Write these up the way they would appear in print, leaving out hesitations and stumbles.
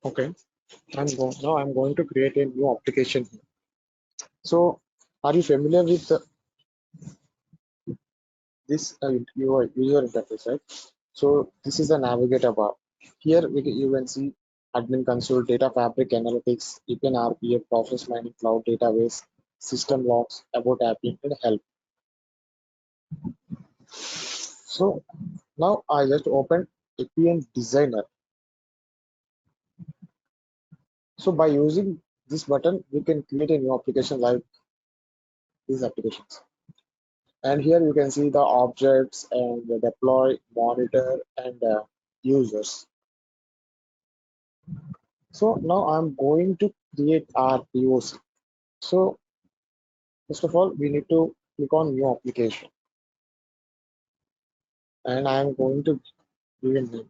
Okay, now I'm going to create a new application here. So, are you familiar with this your user interface, right? So, this is the navigator bar. Here you can see admin console, data fabric, analytics, EPN RPA, process mining, cloud database, system logs, about apping, and help. So, now I just opened APN Designer. So, by using this button, we can create a new application like these applications. And here you can see the objects and the deploy, monitor, and users. So now I'm going to create our POC. So first of all, we need to click on new application, and I'm going to give a name.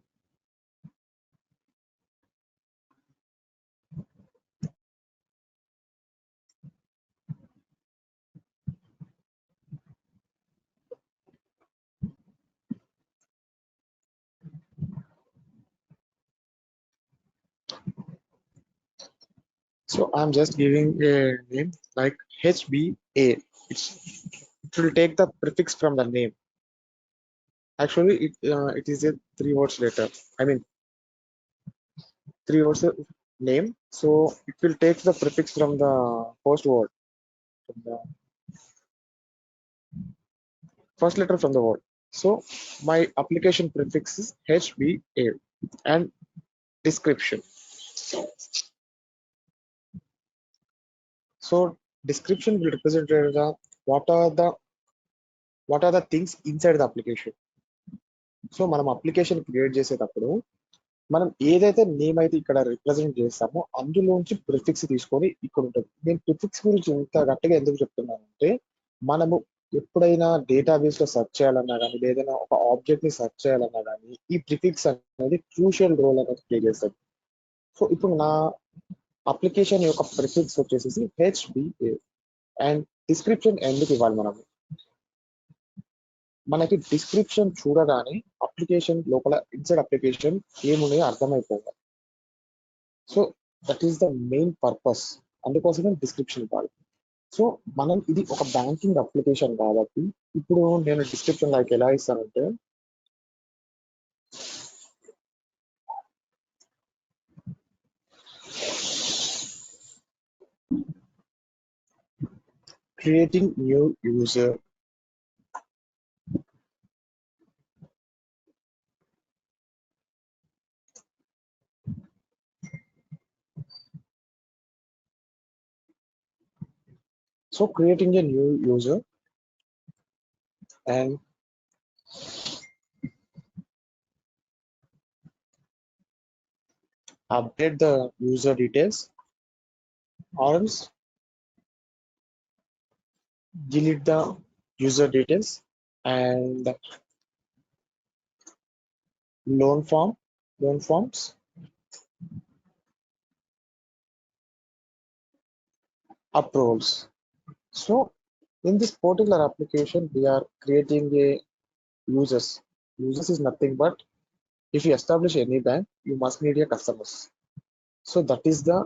So I'm just giving a name like HBA. It will take the prefix from the name. Actually, it is a three words letter. I mean three words name. So it will take the prefix from the first word, from the first letter from the word. So my application prefix is HBA and description. So description will represent the what are the what are the things inside the application. So మనం application create చేసేటప్పుడు మనం ఏదైతే name అయితే ఇక్కడ represent చేస్తామో అందులోంచి prefix తీసుకొని ఇక్కడ ఉంటుంది. నేను ప్రిఫిక్స్ గురించి ఇంత గట్టిగా ఎందుకు చెప్తున్నానంటే మనము ఎప్పుడైనా డేటాబేస్ లో సెర్చ్ చేయాలన్నా కానీ ఏదైనా ఒక ఆబ్జెక్ట్ ని సెర్చ్ చేయాలన్నా కానీ ఈ ప్రిఫిక్స్ అనేది క్రూషియల్ రోల్ అనేది ప్లే చేస్తుంది. సో ఇప్పుడు నా అప్లికేషన్ యొక్క ప్రిఫిక్స్ వచ్చేసి హెచ్బిఏ అండ్ డిస్క్రిప్షన్ ఎందుకు ఇవ్వాలి మనము మనకి డిస్క్రిప్షన్ చూడగానే అప్లికేషన్ లోపల ఇన్సైడ్ అప్లికేషన్ ఏమున్నాయో అర్థమైపోవాలి. So that is the main purpose, అందుకోసమే డిస్క్రిప్షన్ ఇవ్వాలి. సో మనం ఇది ఒక బ్యాంకింగ్ అప్లికేషన్ కాబట్టి ఇప్పుడు నేను డిస్క్రిప్షన్ లైక్ ఎలా ఇస్తానంటే creating new user, so creating a new user and update the user details or else delete the user details and loan forms approvals. So in this particular application we are creating a users. Users is nothing but if you establish any bank you must need a customers. So that is the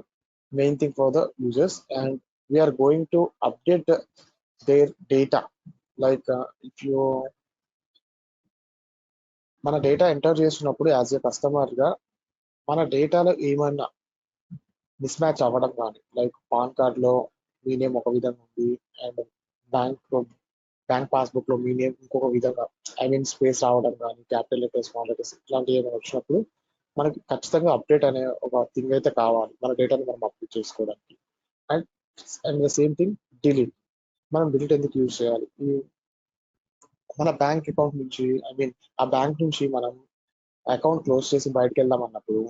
main thing for the users, and we are going to update their data. Like if you మన data enter చేస్తున్నప్పుడు as a customer గా మన డేటాలో ఏమన్నా miss match అవ్వడం కానీ like pan card లో మీ name ఒక విధంగా ఉంది అండ్ బ్యాంక్ బ్యాంక్ పాస్బుక్ లో మీ నేమ్ ఇంకొక విధంగా ఐ మీన్ స్పేస్ రావడం కానీ క్యాపిటల్ లెటర్స్ స్మాల్ లెటర్స్ ఇట్లాంటివి ఏమైనా వచ్చినప్పుడు మనకి ఖచ్చితంగా అప్డేట్ అనే ఒక థింగ్ అయితే కావాలి మన డేటాని మనం అప్డేట్ చేసుకోవడానికి. And and the same thing delete. మనం డిలీట్ ఎందుకు యూజ్ చేయాలి? మన బ్యాంక్ అకౌంట్ నుంచి ఐ మీన్ ఆ బ్యాంక్ నుంచి మనం అకౌంట్ క్లోజ్ చేసి బయటకు వెళ్దాం అన్నప్పుడు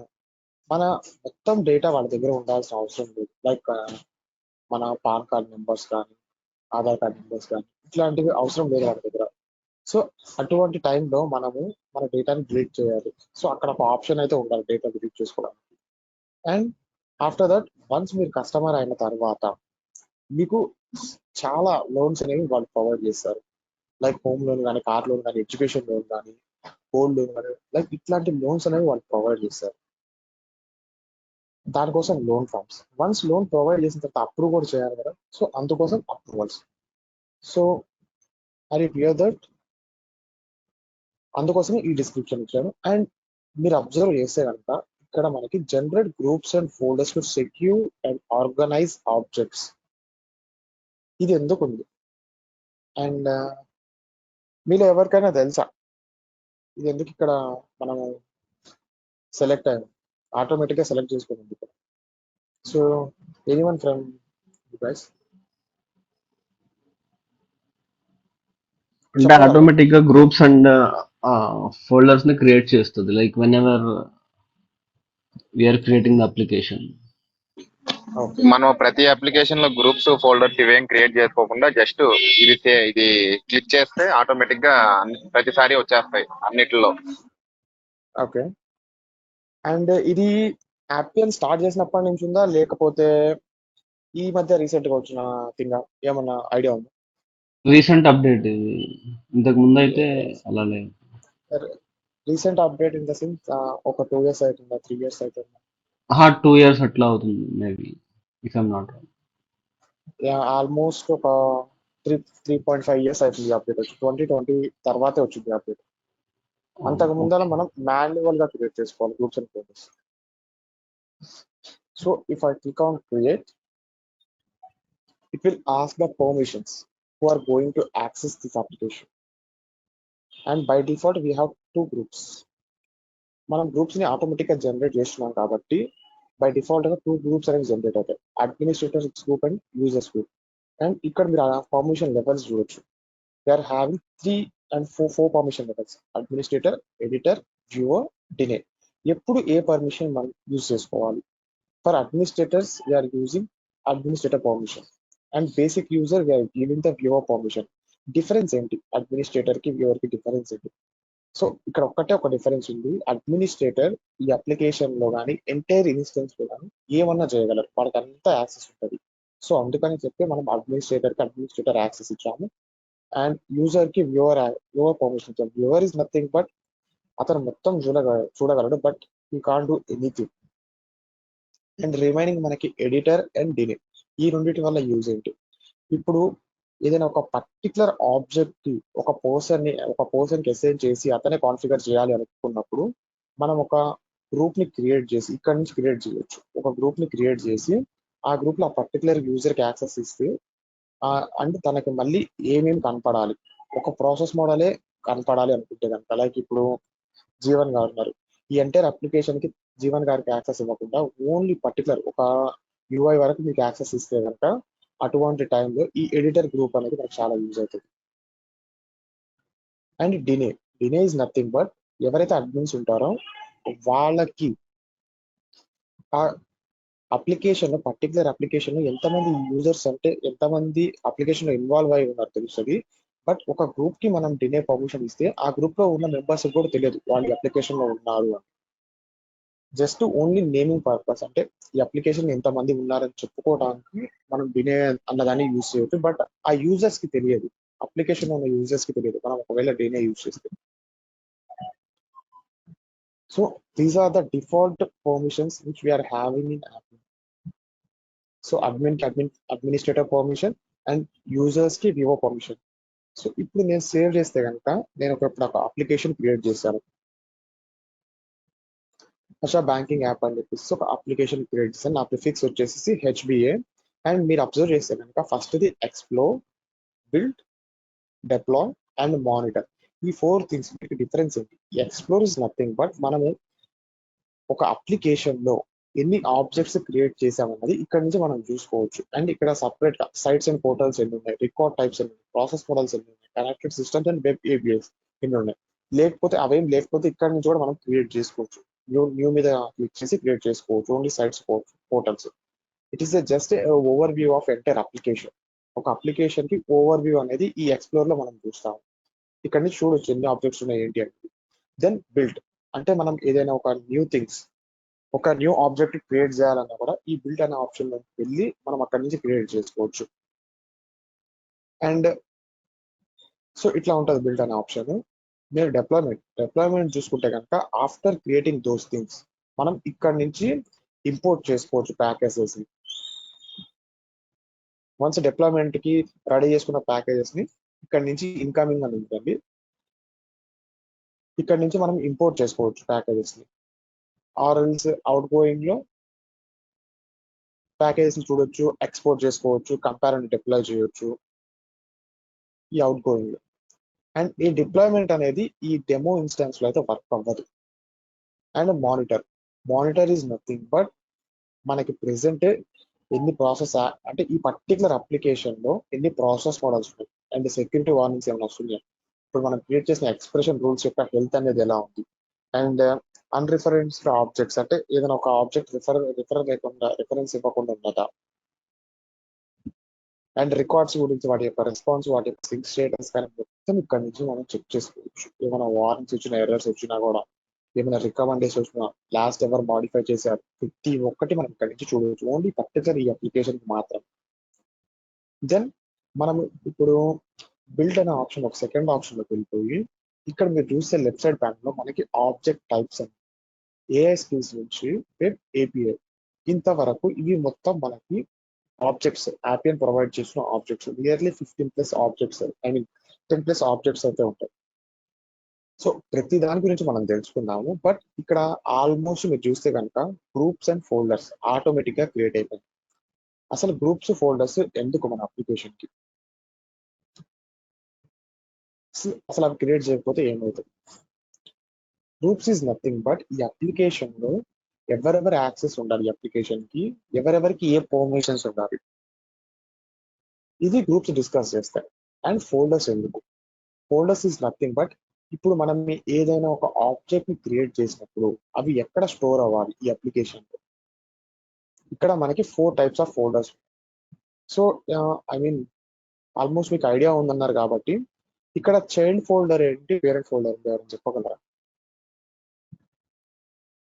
మన మొత్తం డేటా వాళ్ళ దగ్గర ఉండాల్సిన అవసరం లేదు. లైక్ మన పాన్ కార్డ్ నెంబర్స్ కానీ ఆధార్ కార్డ్ నెంబర్స్ కానీ ఇట్లాంటివి అవసరం లేదు వాళ్ళ దగ్గర. సో అటువంటి టైంలో మనము మన డేటాని డిలీట్ చేయాలి. సో అక్కడ ఒక ఆప్షన్ అయితే ఉండాలి డేటా డిలీట్ చేసుకోవడానికి. అండ్ ఆఫ్టర్ దట్ వన్స్ మీరు కస్టమర్ అయిన తర్వాత మీకు చాలా లోన్స్ అనేవి వాళ్ళు ప్రొవైడ్ చేస్తారు. లైక్ హోమ్ లోన్ కానీ కార్ లోన్ కానీ ఎడ్యుకేషన్ లోన్ కానీ గోల్డ్ లోన్ కానీ లైక్ ఇట్లాంటి లోన్స్ అనేవి వాళ్ళు ప్రొవైడ్ చేస్తారు. దానికోసం loan forms. Once loan provide చేసిన తర్వాత అప్రూవ్ కూడా చేయాలి కదా, సో అందుకోసం అప్రూవల్స్. సో అది క్లియర్ దట్, అందుకోసమే ఈ డిస్క్రిప్షన్ ఇచ్చాను. అండ్ మీరు అబ్జర్వ్ చేస్తే కనుక ఇక్కడ మనకి generate groups and folders to secure and organise objects, ఇది ఎందుకు ఉంది? అండ్ మీలో ఎవరికైనా తెలుసా ఇది ఎందుకు ఇక్కడ మనము సెలెక్ట్ అయ్యాము? ఆటోమేటిక్గా సెలెక్ట్ చేసుకున్నాం ఇక్కడ. So anyone from you guys అంటే చెప్పగలరా? ఆటోమేటిక్ గా గ్రూప్స్ అండ్ ఫోల్డర్స్ ని క్రియేట్ చేస్తుంది, like whenever we are creating the application. Okay. మనం ప్రతి అప్లికేషన్ లో గ్రూప్స్ ఫోల్డర్స్ ఇవేం క్రియేట్ చేసుకోకుండా జస్ట్ ఇది క్లిక్ చేస్తే ఆటోమేటిక్ గా ప్రతిసారి వచ్చేస్తాయి అన్నిటిలో. ఓకే. అండ్ ఇది యాపియన్ స్టార్ట్ చేసినప్పటి నుంచి ఉందా, లేకపోతే ఈ మధ్య రీసెంట్ గా వచ్చిన థింగ్? ఏమన్నా ఐడియా ఉందా? రీసెంట్ అప్డేట్ ఇది, ఇంతకు ముందు అయితే అలా లేదు. Recent update in the sense ఒక 2 years అవుతుందా, 3 years అవుతుందా? 2 years అట్లా అవుతుంది maybe, if I'm not wrong. Almost ఒక 3.5 years అవుతుంది అప్డేట్ వచ్చి. 2020 తర్వాతే వచ్చింది అప్డేట్. అంతకు ముందర ఓకే. మనం మాన్యువల్ గా క్రియేట్ చేసుకోవాలి groups and folders. So if I click on create, it will ask the permissions who are going to access this application. And by default we have 2 groups. మనం groups ని automatic గా generate చేస్తున్నాం కాబట్టి by default గా 2 groups అనేవి generate అవుతాయి, administrators group and users group. And ఇక్కడ మీరు ఆ పర్మిషన్ లెవెల్స్ చూడొచ్చు. They are having 3 and 4 permission levels: administrator, editor, viewer, deny. ఎప్పుడు ఏ పర్మిషన్ మనం యూజ్ చేసుకోవాలి? For administrators we're using administrator permission, and basic user we're giving the viewer permission. Difference ఏంటి administrator కి వ్యూవర్ కి? Difference ఏంటి? So ఇక్కడ ఒక్కటే ఒక డిఫరెన్స్ ఉంది. అడ్మినిస్ట్రేటర్ ఈ అప్లికేషన్ లో కానీ ఎంటైర్ ఇన్స్టెన్స్ లో కానీ ఏమన్నా చేయగలరు, వాళ్ళకి అంతా యాక్సెస్ ఉంటుంది. సో అందుకని చెప్పి మనం అడ్మినిస్ట్రేటర్ కి అడ్మినిస్ట్రేటర్ యాక్సెస్ ఇచ్చాము, అండ్ యూజర్ కి వ్యూవర్ పర్మిషన్ ఇచ్చాము. వ్యూవర్ ఇస్ నథింగ్ బట్ అతను మొత్తం చూడగలడు, but you can't do anything. And remaining మనకి ఎడిటర్ అండ్ డిలీట్. ఈ రెండింటి వల్ల యూజ్ ఏంటి? ఇప్పుడు ఏదైనా ఒక పర్టికులర్ ఆబ్జెక్ట్ కి ఒక పర్సన్ కి అసైన్ చేసి అతనే కాన్ఫిగర్ చేయాలి అనుకున్నప్పుడు మనం ఒక గ్రూప్ ని క్రియేట్ చేసి ఇక్కడ నుంచి క్రియేట్ చేయొచ్చు. ఒక గ్రూప్ ని క్రియేట్ చేసి ఆ గ్రూప్ లో ఆ పర్టికులర్ యూజర్ కి యాక్సెస్ ఇస్తే అండ్ తనకి మళ్ళీ ఏమేమి కనపడాలి, ఒక ప్రాసెస్ మోడలే కనపడాలి అనుకుంటే కనుక, లైక్ ఇప్పుడు జీవన్ గారు ఉన్నారు, ఈ ఎంటైర్ అప్లికేషన్ కి జీవన్ గారికి యాక్సెస్ ఇవ్వకుండా ఓన్లీ పర్టికులర్ ఒక యూఐ వరకు మీకు యాక్సెస్ ఇస్తే కనుక అటువంటి టైంలో ఈ ఎడిటర్ గ్రూప్ అనేది మనకు చాలా యూజ్ అవుతుంది. అండ్ డినే ఇస్ నథింగ్ బట్ ఎవరైతే అడ్మిన్స్ ఉంటారో వాళ్ళకి ఆ అప్లికేషన్ పర్టికులర్ అప్లికేషన్ ఎంతమంది యూజర్స్, అంటే ఎంతమంది అప్లికేషన్ లో ఇన్వాల్వ్ అయి ఉన్నారు తెలుస్తుంది. బట్ ఒక గ్రూప్ కి మనం డినే పర్మిషన్ ఇస్తే ఆ గ్రూప్ లో ఉన్న మెంబర్స్ కూడా తెలియదు వాళ్ళు అప్లికేషన్ లో ఉన్నారు అని. జస్ట్ ఓన్లీ నేమింగ్ పర్పస్, అంటే ఈ అప్లికేషన్ ఎంతమంది ఉన్నారని చెప్పుకోవడానికి మనం డినే అన్నదాన్ని యూజ్ చేయొచ్చు. బట్ ఆ యూజర్స్ కి తెలియదు, అప్లికేషన్ ఉన్న యూజర్స్ కి తెలియదు మనం ఒకవేళ డినే యూజ్ చేస్తే. So these are the default permissions which we are having in app. So administrator permission and users కి వివో పర్మిషన్. సో ఇప్పుడు నేను సేవ్ చేస్తే కనుక నేను ఇప్పుడు ఒక అప్లికేషన్ క్రియేట్ చేశాను, హర్ష బ్యాంకింగ్ యాప్ అని చెప్పేసి ఒక అప్లికేషన్ క్రియేట్ చేశాను. నా ప్రిఫిక్స్ వచ్చేసి హెచ్బిఏ. అండ్ మీరు అబ్జర్వ్ చేస్తే కనుక first the explore, build, deploy and monitor. ఈ 4 థింగ్స్ డిఫరెన్స్ ఏంటి? ఎక్స్ప్లోర్ ఇస్ నథింగ్ బట్ మనము ఒక అప్లికేషన్ లో ఎన్ని ఆబ్జెక్ట్స్ క్రియేట్ చేసామన్నది ఇక్కడ నుంచి మనం చూసుకోవచ్చు. అండ్ ఇక్కడ సపరేట్ గా సైట్స్ అండ్ పోర్టల్స్ ఎన్ని ఉన్నాయి, రికార్డ్ టైప్స్ ఎన్ని ఉన్నాయి, ప్రాసెస్ మోడల్స్ ఎన్ని ఉన్నాయి, connected systems and web APIs ఎన్ని ఉన్నాయి. లేకపోతే అవేం లేకపోతే ఇక్కడ నుంచి కూడా మనం క్రియేట్ చేసుకోవచ్చు. న్యూ మీద క్లిక్ చేసి క్రియేట్ చేసుకోవచ్చు only sites, portals. It is just overview of entire application. ఒక అప్లికేషన్ కి ఓవర్ వ్యూ అనేది ఈ ఎక్స్ప్లోర్ లో మనం చూస్తాం. ఇక్కడ నుంచి చూడొచ్చు ఎన్ని ఆబ్జెక్ట్స్ ఉన్నాయి ఏంటి అనేది. దెన్ బిల్డ్, అంటే మనం ఏదైనా ఒక న్యూ ఆబ్జెక్ట్ క్రియేట్ చేయాలన్నా కూడా ఈ బిల్డ్ అనే ఆప్షన్ లోకి వెళ్ళి మనం అక్కడ నుంచి క్రియేట్ చేసుకోవచ్చు. అండ్ సో ఇట్లా ఉంటుంది బిల్డ్ అనే ఆప్షన్. మీరు డిప్లాయ్మెంట్ చూసుకుంటే కనుక ఆఫ్టర్ క్రియేటింగ్ దోస్ థింగ్స్ మనం ఇక్కడ నుంచి ఇంపోర్ట్ చేసుకోవచ్చు ప్యాకేజెస్. వన్స్ డిప్లాయ్మెంట్ కి రెడీ చేసుకున్న ప్యాకేజెస్ ని ఇక్కడ నుంచి ఇన్కమింగ్ అని ఉంటుంది, ఇక్కడ నుంచి మనం ఇంపోర్ట్ చేసుకోవచ్చు ప్యాకేజెస్ ని. ఆర్ఎల్స్ అవుట్ గోయింగ్ లో ప్యాకేజెస్ ని చూడొచ్చు, ఎక్స్పోర్ట్ చేసుకోవచ్చు, కంపేర్ అండ్ డిప్లాయ్ చేయొచ్చు ఈ అవుట్ గోయింగ్ లో. అండ్ ఈ డిప్లాయ్మెంట్ అనేది ఈ డెమో ఇన్స్టెన్స్ లో అయితే వర్క్ అవ్వదు. And monitor is nothing but మనకి ప్రెసెంట్ ఎన్ని ప్రాసెస్ అంటే ఈ పర్టికులర్ అప్లికేషన్ లో ఎన్ని ప్రాసెస్ మోడల్స్ ఉన్నాయి అండ్ సెక్యూరిటీ వార్నింగ్స్ ఏమైనా వస్తున్నాయి, ఇప్పుడు మనం క్రియేట్ చేసిన ఎక్స్ప్రెషన్ రూల్స్ యొక్క హెల్త్ అనేది ఎలా ఉంది, అండ్ అన్రిఫరెన్స్డ్ ఆబ్జెక్ట్స్ అంటే ఏదైనా ఒక ఆబ్జెక్ట్ రిఫరెన్స్ ఇవ్వకుండా ఉన్నదా, అండ్ రికార్డ్స్ గురించి వాటి యొక్క రెస్పాన్స్, వాటి యొక్క సింక్ స్టేటస్ కానీ మొత్తం ఇక్కడ నుంచి మనం చెక్ చేసుకోవచ్చు. ఏమైనా వార్నింగ్స్ వచ్చినా, ఎర్రర్స్ వచ్చినా కూడా, ఏమైనా రికమెండేషన్ వచ్చినా, లాస్ట్ ఎవరు మాడిఫై చేశారు, ప్రతి ఒక్కటి మనం ఇక్కడ నుంచి చూడవచ్చు ఓన్లీ పర్టికులర్ ఈ అప్లికేషన్ మాత్రం. దెన్ మనం ఇప్పుడు బిల్డ్ అనే ఆప్షన్ ఒక సెకండ్ ఆప్షన్ లోకి వెళ్ళిపోయి ఇక్కడ మీరు చూస్తే లెఫ్ట్ సైడ్ ప్యానల్ లో మనకి ఆబ్జెక్ట్ టైప్స్ అని ఏఐ స్కిల్స్ నుంచి వెబ్ ఏపీఐ ఇంతవరకు ఇవి మొత్తం మనకి ఆబ్జెక్ట్స్ యాపియన్ ప్రొవైడ్ చేసిన objects nearly 15+ objects, I mean 10+ objects అయితే ఉంటాయి. సో ప్రతి దాని గురించి మనం తెలుసుకున్నాము. బట్ ఇక్కడ ఆల్మోస్ట్ మీరు చూస్తే కనుక గ్రూప్స్ అండ్ ఫోల్డర్స్ ఆటోమేటిక్ గా క్రియేట్ అయిపోయింది. అసలు గ్రూప్స్ ఫోల్డర్స్ ఎందుకు మన అప్లికేషన్ కి? అసలు అవి క్రియేట్ చేయకపోతే ఏమవుతుంది? గ్రూప్స్ ఈజ్ నథింగ్ బట్ ఈ అప్లికేషన్ లో ఎవరెవరు యాక్సెస్ ఉండాలి, అప్లికేషన్ కి ఎవరెవరికి ఏ పర్మిషన్స్ ఉండాలి, ఇది గ్రూప్స్ డిస్కస్ చేస్తాయి. అండ్ ఫోల్డర్స్ ఎందుకు? ఫోల్డర్స్ ఈజ్ నథింగ్ బట్ ఇప్పుడు మనం ఏదైనా ఒక ఆబ్జెక్ట్ ని క్రియేట్ చేసినప్పుడు అవి ఎక్కడ స్టోర్ అవ్వాలి ఈ అప్లికేషన్ లో. ఇక్కడ మనకి 4 types of folders. So I mean almost మీకు ఐడియా ఉందన్నారు కాబట్టి ఇక్కడ చైల్డ్ ఫోల్డర్ ఏంటి, పేరెంట్ ఫోల్డర్ ఏంటి అని చెప్పగలరా?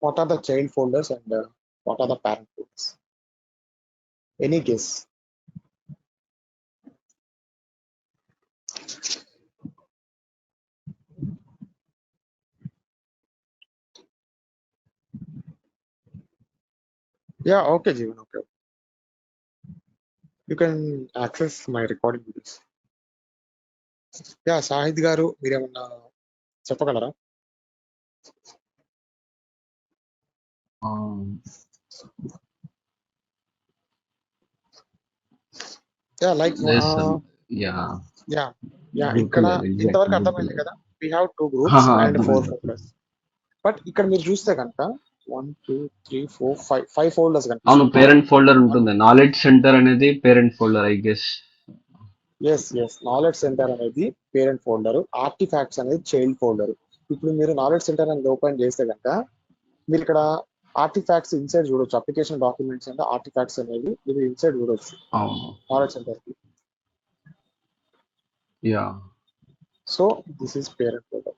What are the child folders and what are the parent folders? Any guess? Yeah okay Jeevan, okay, you can access my recording videos. Yeah Shahid గారు మీరేమన్నా చెప్పగలరా? యా లైక్ లేదు సార్. యా యా యా ఇక్కడ ఇంతవరకు అర్థమైంది కదా. We have 2 groups and 4 folders. But ఇక్కడ మీరు చూస్తే కనుక 1 2 3 4 5 ఫోల్డర్స్ అవును, కనిపిస్తుంది. పేరెంట్ ఫోల్డర్ ఉంటుంది. నాలెడ్జ్ సెంటర్ అనేది parent folder I guess. Yes knowledge centre అనేది పేరెంట్ ఫోల్డర్, ఆర్టిఫాక్ట్స్ అనేది చైల్డ్ ఫోల్డర్. ఇప్పుడు మీరు నాలెడ్జ్ సెంటర్ అనేది ఓపెన్ చేస్తే కనుక మీరు ఇక్కడ ఆర్టిఫాక్ట్స్ ఇన్సైడ్ చూడొచ్చు, అప్లికేషన్ డాక్యుమెంట్స్ అంటే ఆర్టిఫాక్ట్స్ అనేది మీరు ఇన్సైడ్ చూడొచ్చు అవును. నాలెడ్జ్ సెంటర్ కి. Yeah so this is parent folder.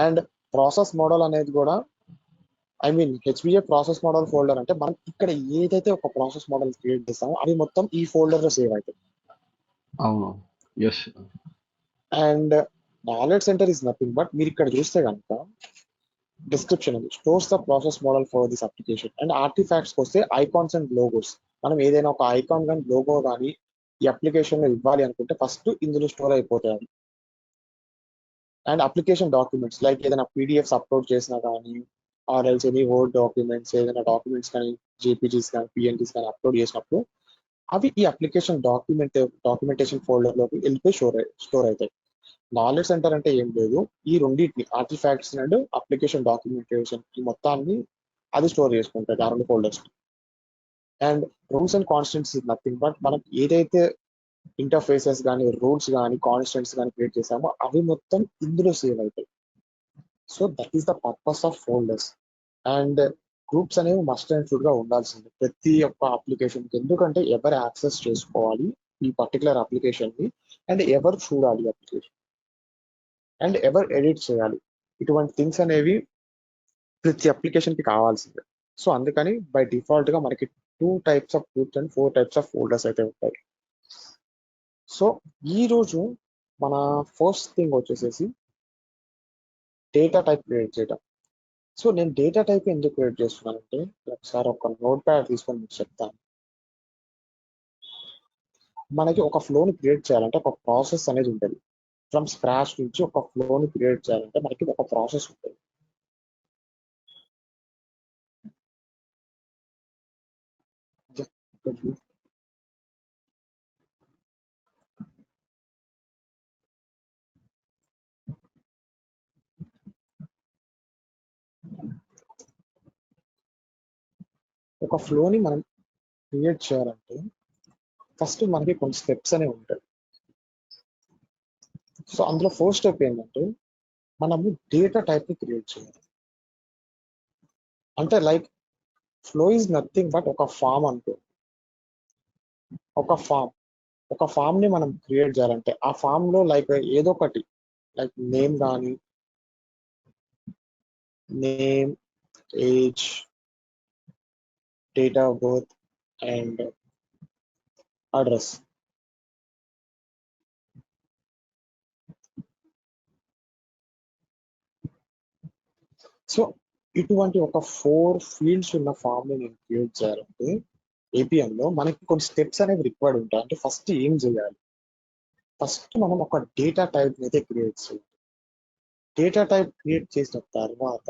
And process model అనేది కూడా, I mean HBA process model folder అంటే మనం ఇక్కడ ఏదైతే ఒక ప్రాసెస్ మోడల్ క్రియేట్ చేస్తామో అవి మొత్తం ఈ ఫోల్డర్ లో సేవ్ అవుతాయి. అవును. Yes. And knowledge centre is nothing but మీరు ఇక్కడ చూస్తే కనుక డిస్క్రిప్షన్ ఉంది, stores the process model for this application. And artefacts వస్తే ఐకాన్స్ అండ్ లోగోస్. మనం ఏదైనా ఒక ఐకాన్ కానీ లోగో కానీ ఈ అప్లికేషన్ లో ఇవ్వాలి అనుకుంటే ఫస్ట్ ఇందులో స్టోర్ అయిపోతాయి. అండ్ అప్లికేషన్ డాక్యుమెంట్స్ లైక్ ఏదైనా పీడిఎఫ్స్ అప్లోడ్ చేసినా కానీ or else any word documents, ఏదైనా డాక్యుమెంట్స్ కానీ జేపీజీస్ కానీ పిఎన్జీస్ కానీ అప్లోడ్ చేసినప్పుడు అవి ఈ అప్లికేషన్ డాక్యుమెంటేషన్ ఫోల్డర్ లోకి వెళ్ళిపోయి స్టోర్ అవుతాయి. నాలెడ్జ్ సెంటర్ అంటే ఏం లేదు, ఈ రెండింటిని ఆర్టిఫాక్ట్స్ అండ్ అప్లికేషన్ డాక్యుమెంటేషన్ మొత్తాన్ని అది స్టోర్ చేసుకుంటుంది ఆ 2 folders. And rules and constants is nothing but మనం ఏదైతే ఇంటర్ఫేసెస్ కానీ రూల్స్ కానీ కాన్స్టెంట్స్ కానీ క్రియేట్ చేసామో అవి మొత్తం ఇందులో సేవ్ అవుతాయి. So that is the purpose of folders. And groups అనేవి మస్ట్ అండ్ షుడ్ గా ఉండాల్సింది ప్రతి ఒక్క అప్లికేషన్ కి. ఎందుకంటే ఎవరు యాక్సెస్ చేసుకోవాలి ఈ పర్టికులర్ అప్లికేషన్ ని, అండ్ ఎవరు చూడాలి అప్లికేషన్, అండ్ ఎవరు ఎడిట్ చేయాలి, ఇటువంటి థింగ్స్ అనేవి ప్రతి అప్లికేషన్ కి కావాల్సిందే. సో అందుకని బై డిఫాల్ట్ గా మనకి 2 types of groups and 4 types of folders అయితే ఉంటాయి. సో ఈ రోజు మన ఫస్ట్ థింగ్ వచ్చేసేసి డేటా టైప్ క్రియేట్ చేయడం. సో నేను డేటా టైప్ ఎందుకు క్రియేట్ చేస్తున్నానంటే ఒకసారి ఒక నోట్ ప్యాడ్ తీసుకొని మీకు చెప్తాను. మనకి ఒక ఫ్లోని క్రియేట్ చేయాలంటే ఒక ప్రాసెస్ అనేది ఉంటుంది. ఫ్రమ్ స్క్రాచ్ నుంచి ఒక ఫ్లోని క్రియేట్ చేయాలంటే మనకి ఒక ప్రాసెస్ ఉంటుంది. ఒక ఫ్లోని మనం క్రియేట్ చేయాలంటే ఫస్ట్ మనకి కొన్ని స్టెప్స్ అనేవి ఉంటాయి. సో అందులో ఫస్ట్ స్టెప్ ఏంటంటే మనము డేటా టైప్ ని క్రియేట్ చేయాలి. అంటే like flow is nothing but ఒక ఫామ్ అనుకో. ఒక ఫామ్ ని మనం క్రియేట్ చేయాలంటే ఆ ఫామ్ లో లైక్ ఏదో ఒకటి లైక్ నేమ్ కానీ name, age, date of birth and address. So ఇటువంటి ఒక 4 ఫీల్డ్స్ ఉన్న ఫామ్ ని నేను క్రియేట్ చేయాలంటే APM లో మనకి కొన్ని స్టెప్స్ అనేవి రిక్వైర్డ్ ఉంటాయి. అంటే ఫస్ట్ ఏం చేయాలి? ఫస్ట్ మనం ఒక డేటా టైప్ అయితే క్రియేట్ చేయాలి. డేటా టైప్ క్రియేట్ చేసిన తర్వాత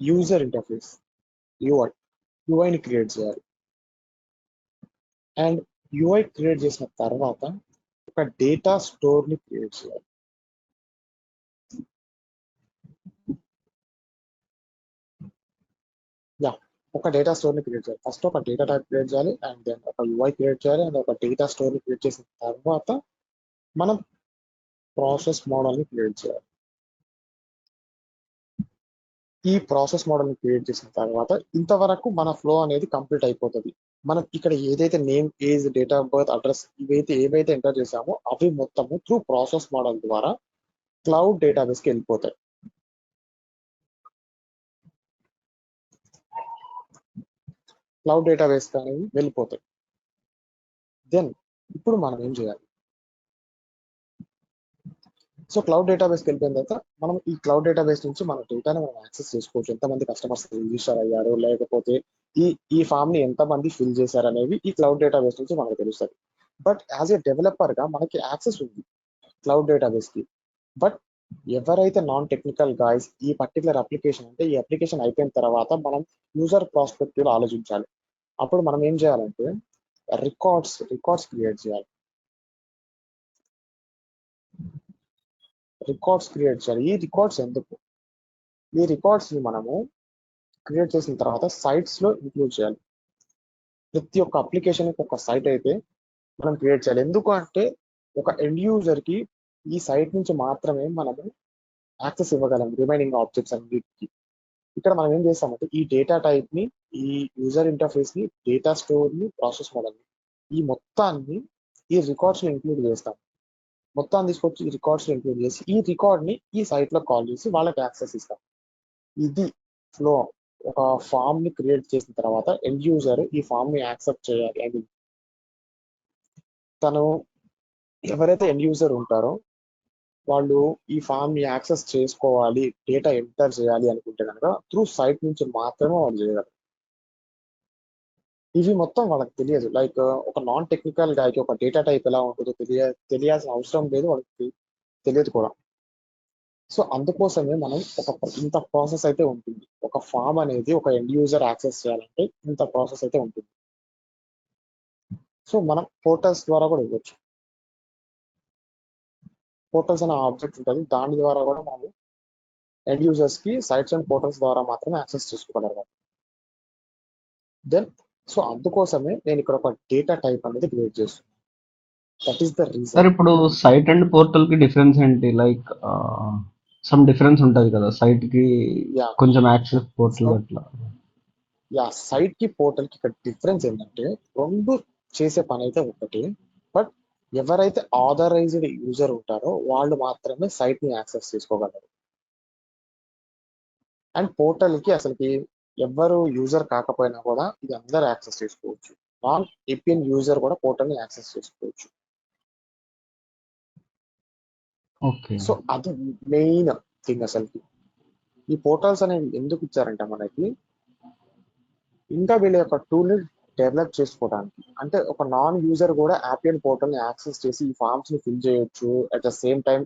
యూజర్ ఇంటర్ఫేస్ యూఐని క్రియేట్ చేయాలి. అండ్ యూఐ క్రియేట్ చేసిన తర్వాత ఒక డేటా స్టోర్ ని క్రియేట్ చేయాలి. యా ఒక డేటా స్టోర్ ని క్రియేట్ చేయాలి. ఫస్ట్ ఒక డేటా టైప్ క్రియేట్ చేయాలి అండ్ దెన్ ఒక యూఐ క్రియేట్ చేయాలి అండ్ ఒక డేటా స్టోర్ ని క్రియేట్ చేసిన తర్వాత మనం ప్రాసెస్ మోడల్ ని క్రియేట్ చేయాలి. ఈ ప్రాసెస్ మోడల్ ని క్రియేట్ చేసిన తర్వాత ఇంతవరకు మన ఫ్లో అనేది కంప్లీట్ అయిపోతుంది. మనం ఇక్కడ ఏదైతే name, age, date of birth, address ఏవైతే ఎంటర్ చేసామో అవి మొత్తము త్రూ ప్రాసెస్ మోడల్ ద్వారా క్లౌడ్ డేటాబేస్ కి వెళ్ళిపోతాయి. క్లౌడ్ డేటాబేస్ అనేవి వెళ్ళిపోతాయి. దెన్ ఇప్పుడు మనం ఏం చేయాలి? సో క్లౌడ్ డేటాబేస్కి వెళ్ళిపోయిన తర్వాత మనం ఈ క్లౌడ్ డేటాబేస్ నుంచి మన డేటాని మనం యాక్సెస్ చేసుకోవచ్చు. ఎంతమంది కస్టమర్స్ రిజిస్టర్ అయ్యారు, లేకపోతే ఈ ఈ ఫామ్ ని ఎంతమంది ఫిల్ చేశారు అనేవి ఈ క్లౌడ్ డేటాబేస్ నుంచి మనకు తెలుస్తుంది. బట్ యాజ్ ఏ డెవలపర్ గా మనకి యాక్సెస్ ఉంది క్లౌడ్ డేటాబేస్ కి. బట్ ఎవరైతే నాన్ టెక్నికల్ గాయస్ ఈ పర్టికులర్ అప్లికేషన్ అంటే ఈ అప్లికేషన్ అయిపోయిన తర్వాత మనం యూజర్ ప్రాస్పెక్టివ్ లో ఆలోచించాలి. అప్పుడు మనం ఏం చేయాలంటే రికార్డ్స్ క్రియేట్ చేయాలి. ఈ రికార్డ్స్ ఎందుకు? ఈ రికార్డ్స్ ని మనము క్రియేట్ చేసిన తర్వాత సైట్స్ లో ఇంక్లూడ్ చేయాలి. ప్రతి ఒక్క అప్లికేషన్ ఒక సైట్ అయితే మనం క్రియేట్ చేయాలి. ఎందుకు అంటే ఒక ఎండ్ యూజర్ కి ఈ సైట్ నుంచి మాత్రమే మనము యాక్సెస్ ఇవ్వగలం రిమైనింగ్ ఆబ్జెక్ట్స్ అన్నిటికి. ఇక్కడ మనం ఏం చేస్తామంటే ఈ డేటా టైప్ ని, ఈ యూజర్ ఇంటర్ఫేస్ ని, డేటా స్టోర్ ని, ప్రాసెస్ మోడల్ ని, ఈ మొత్తాన్ని ఈ రికార్డ్స్ లో ఇంక్లూడ్ చేస్తాం. మొత్తాన్ని తీసుకొచ్చి ఈ రికార్డ్స్ లో ఇంక్లూడ్ చేసి ఈ రికార్డ్ ని ఈ సైట్ లో కాల్ చేసి వాళ్ళకి యాక్సెస్ ఇస్తాం. ఇది ఫ్లో. ఒక ఫామ్ ని క్రియేట్ చేసిన తర్వాత ఎండ్ యూజర్ ఈ ఫామ్ ని యాక్సెప్ట్ చేయాలి. ఐ మీన్ తను ఎవరైతే ఎండ్ యూజర్ ఉంటారో వాళ్ళు ఈ ఫామ్ ని యాక్సెస్ చేసుకోవాలి, డేటా ఎంటర్ చేయాలి అనుకుంటే కనుక త్రూ సైట్ నుంచి మాత్రమే వాళ్ళు చేయగలరు. ఇవి మొత్తం వాళ్ళకి తెలియదు. లైక్ ఒక నాన్ టెక్నికల్ గాయకి ఒక డేటా టైప్ ఎలా ఉంటుందో తెలియాల్సిన అవసరం లేదు, వాళ్ళకి తెలియదు కూడా. సో అందుకోసమే మనం ఇంత ప్రాసెస్ అయితే ఉంటుంది. ఒక ఫామ్ అనేది ఒక ఎండ్ యూజర్ యాక్సెస్ చేయాలంటే ఇంత ప్రాసెస్ అయితే ఉంటుంది. సో మనం పోర్టల్స్ ద్వారా కూడా ఇవ్వచ్చు. పోర్టల్స్ అనే ఆబ్జెక్ట్ ఉంటుంది, దాని ద్వారా కూడా మనం ఎండ్ యూజర్స్ కి సైట్స్ అండ్ పోర్టల్స్ ద్వారా మాత్రమే యాక్సెస్ చేసుకోగలరు. దెన్ సో అందుకోసమే నేను ఇక్కడ ఒక డేటా టైప్ అనేది క్రియేట్ చేస్తున్నాను. That is the sir reason. ఇప్పుడు సైట్ అండ్ పోర్టల్ కి డిఫరెన్స్ ఏంటి? లైక్ సమ్ డిఫరెన్స్ ఉంటది కదా, సైట్ కి యా కొంచెం యాక్సెస్, సో పోర్టల్ అట్లా. సైట్ కి పోర్టల్ కి ఇక్కడ డిఫరెన్స్ ఏంటంటే రెండు చేసే పని అయితే ఒకటి. బట్ ఎవరైతే ఆథరైజ్డ్ యూజర్ ఉంటారో వాళ్ళు మాత్రమే సైట్ ని యాక్సెస్ చేసుకోగలరు. అండ్ పోర్టల్ కి అసలుకి ఎవరు యూజర్ కాకపోయినా కూడా ఇది అందరు యాక్సెస్ చేసుకోవచ్చు. నాన్ ఏపీఎన్ యూజర్ కూడా పోర్టల్ ని యాక్సెస్ చేసుకోవచ్చు. ఓకే. సో అది మెయిన్ థింగ్ అసలుకి. ఈ పోర్టల్స్ అనేవి ఎందుకు ఇచ్చారంటే మనకి ఇంకా వీళ్ళ యొక్క టూల్ ని డెవలప్ చేసుకోవడానికి, అంటే ఒక నాన్ యూజర్ కూడా యాపియన్ పోర్టల్ ని యాక్సెస్ చేసి ఈ ఫార్మ్స్ ని ఫిల్ చేయొచ్చు. అట్ ద సేమ్ టైం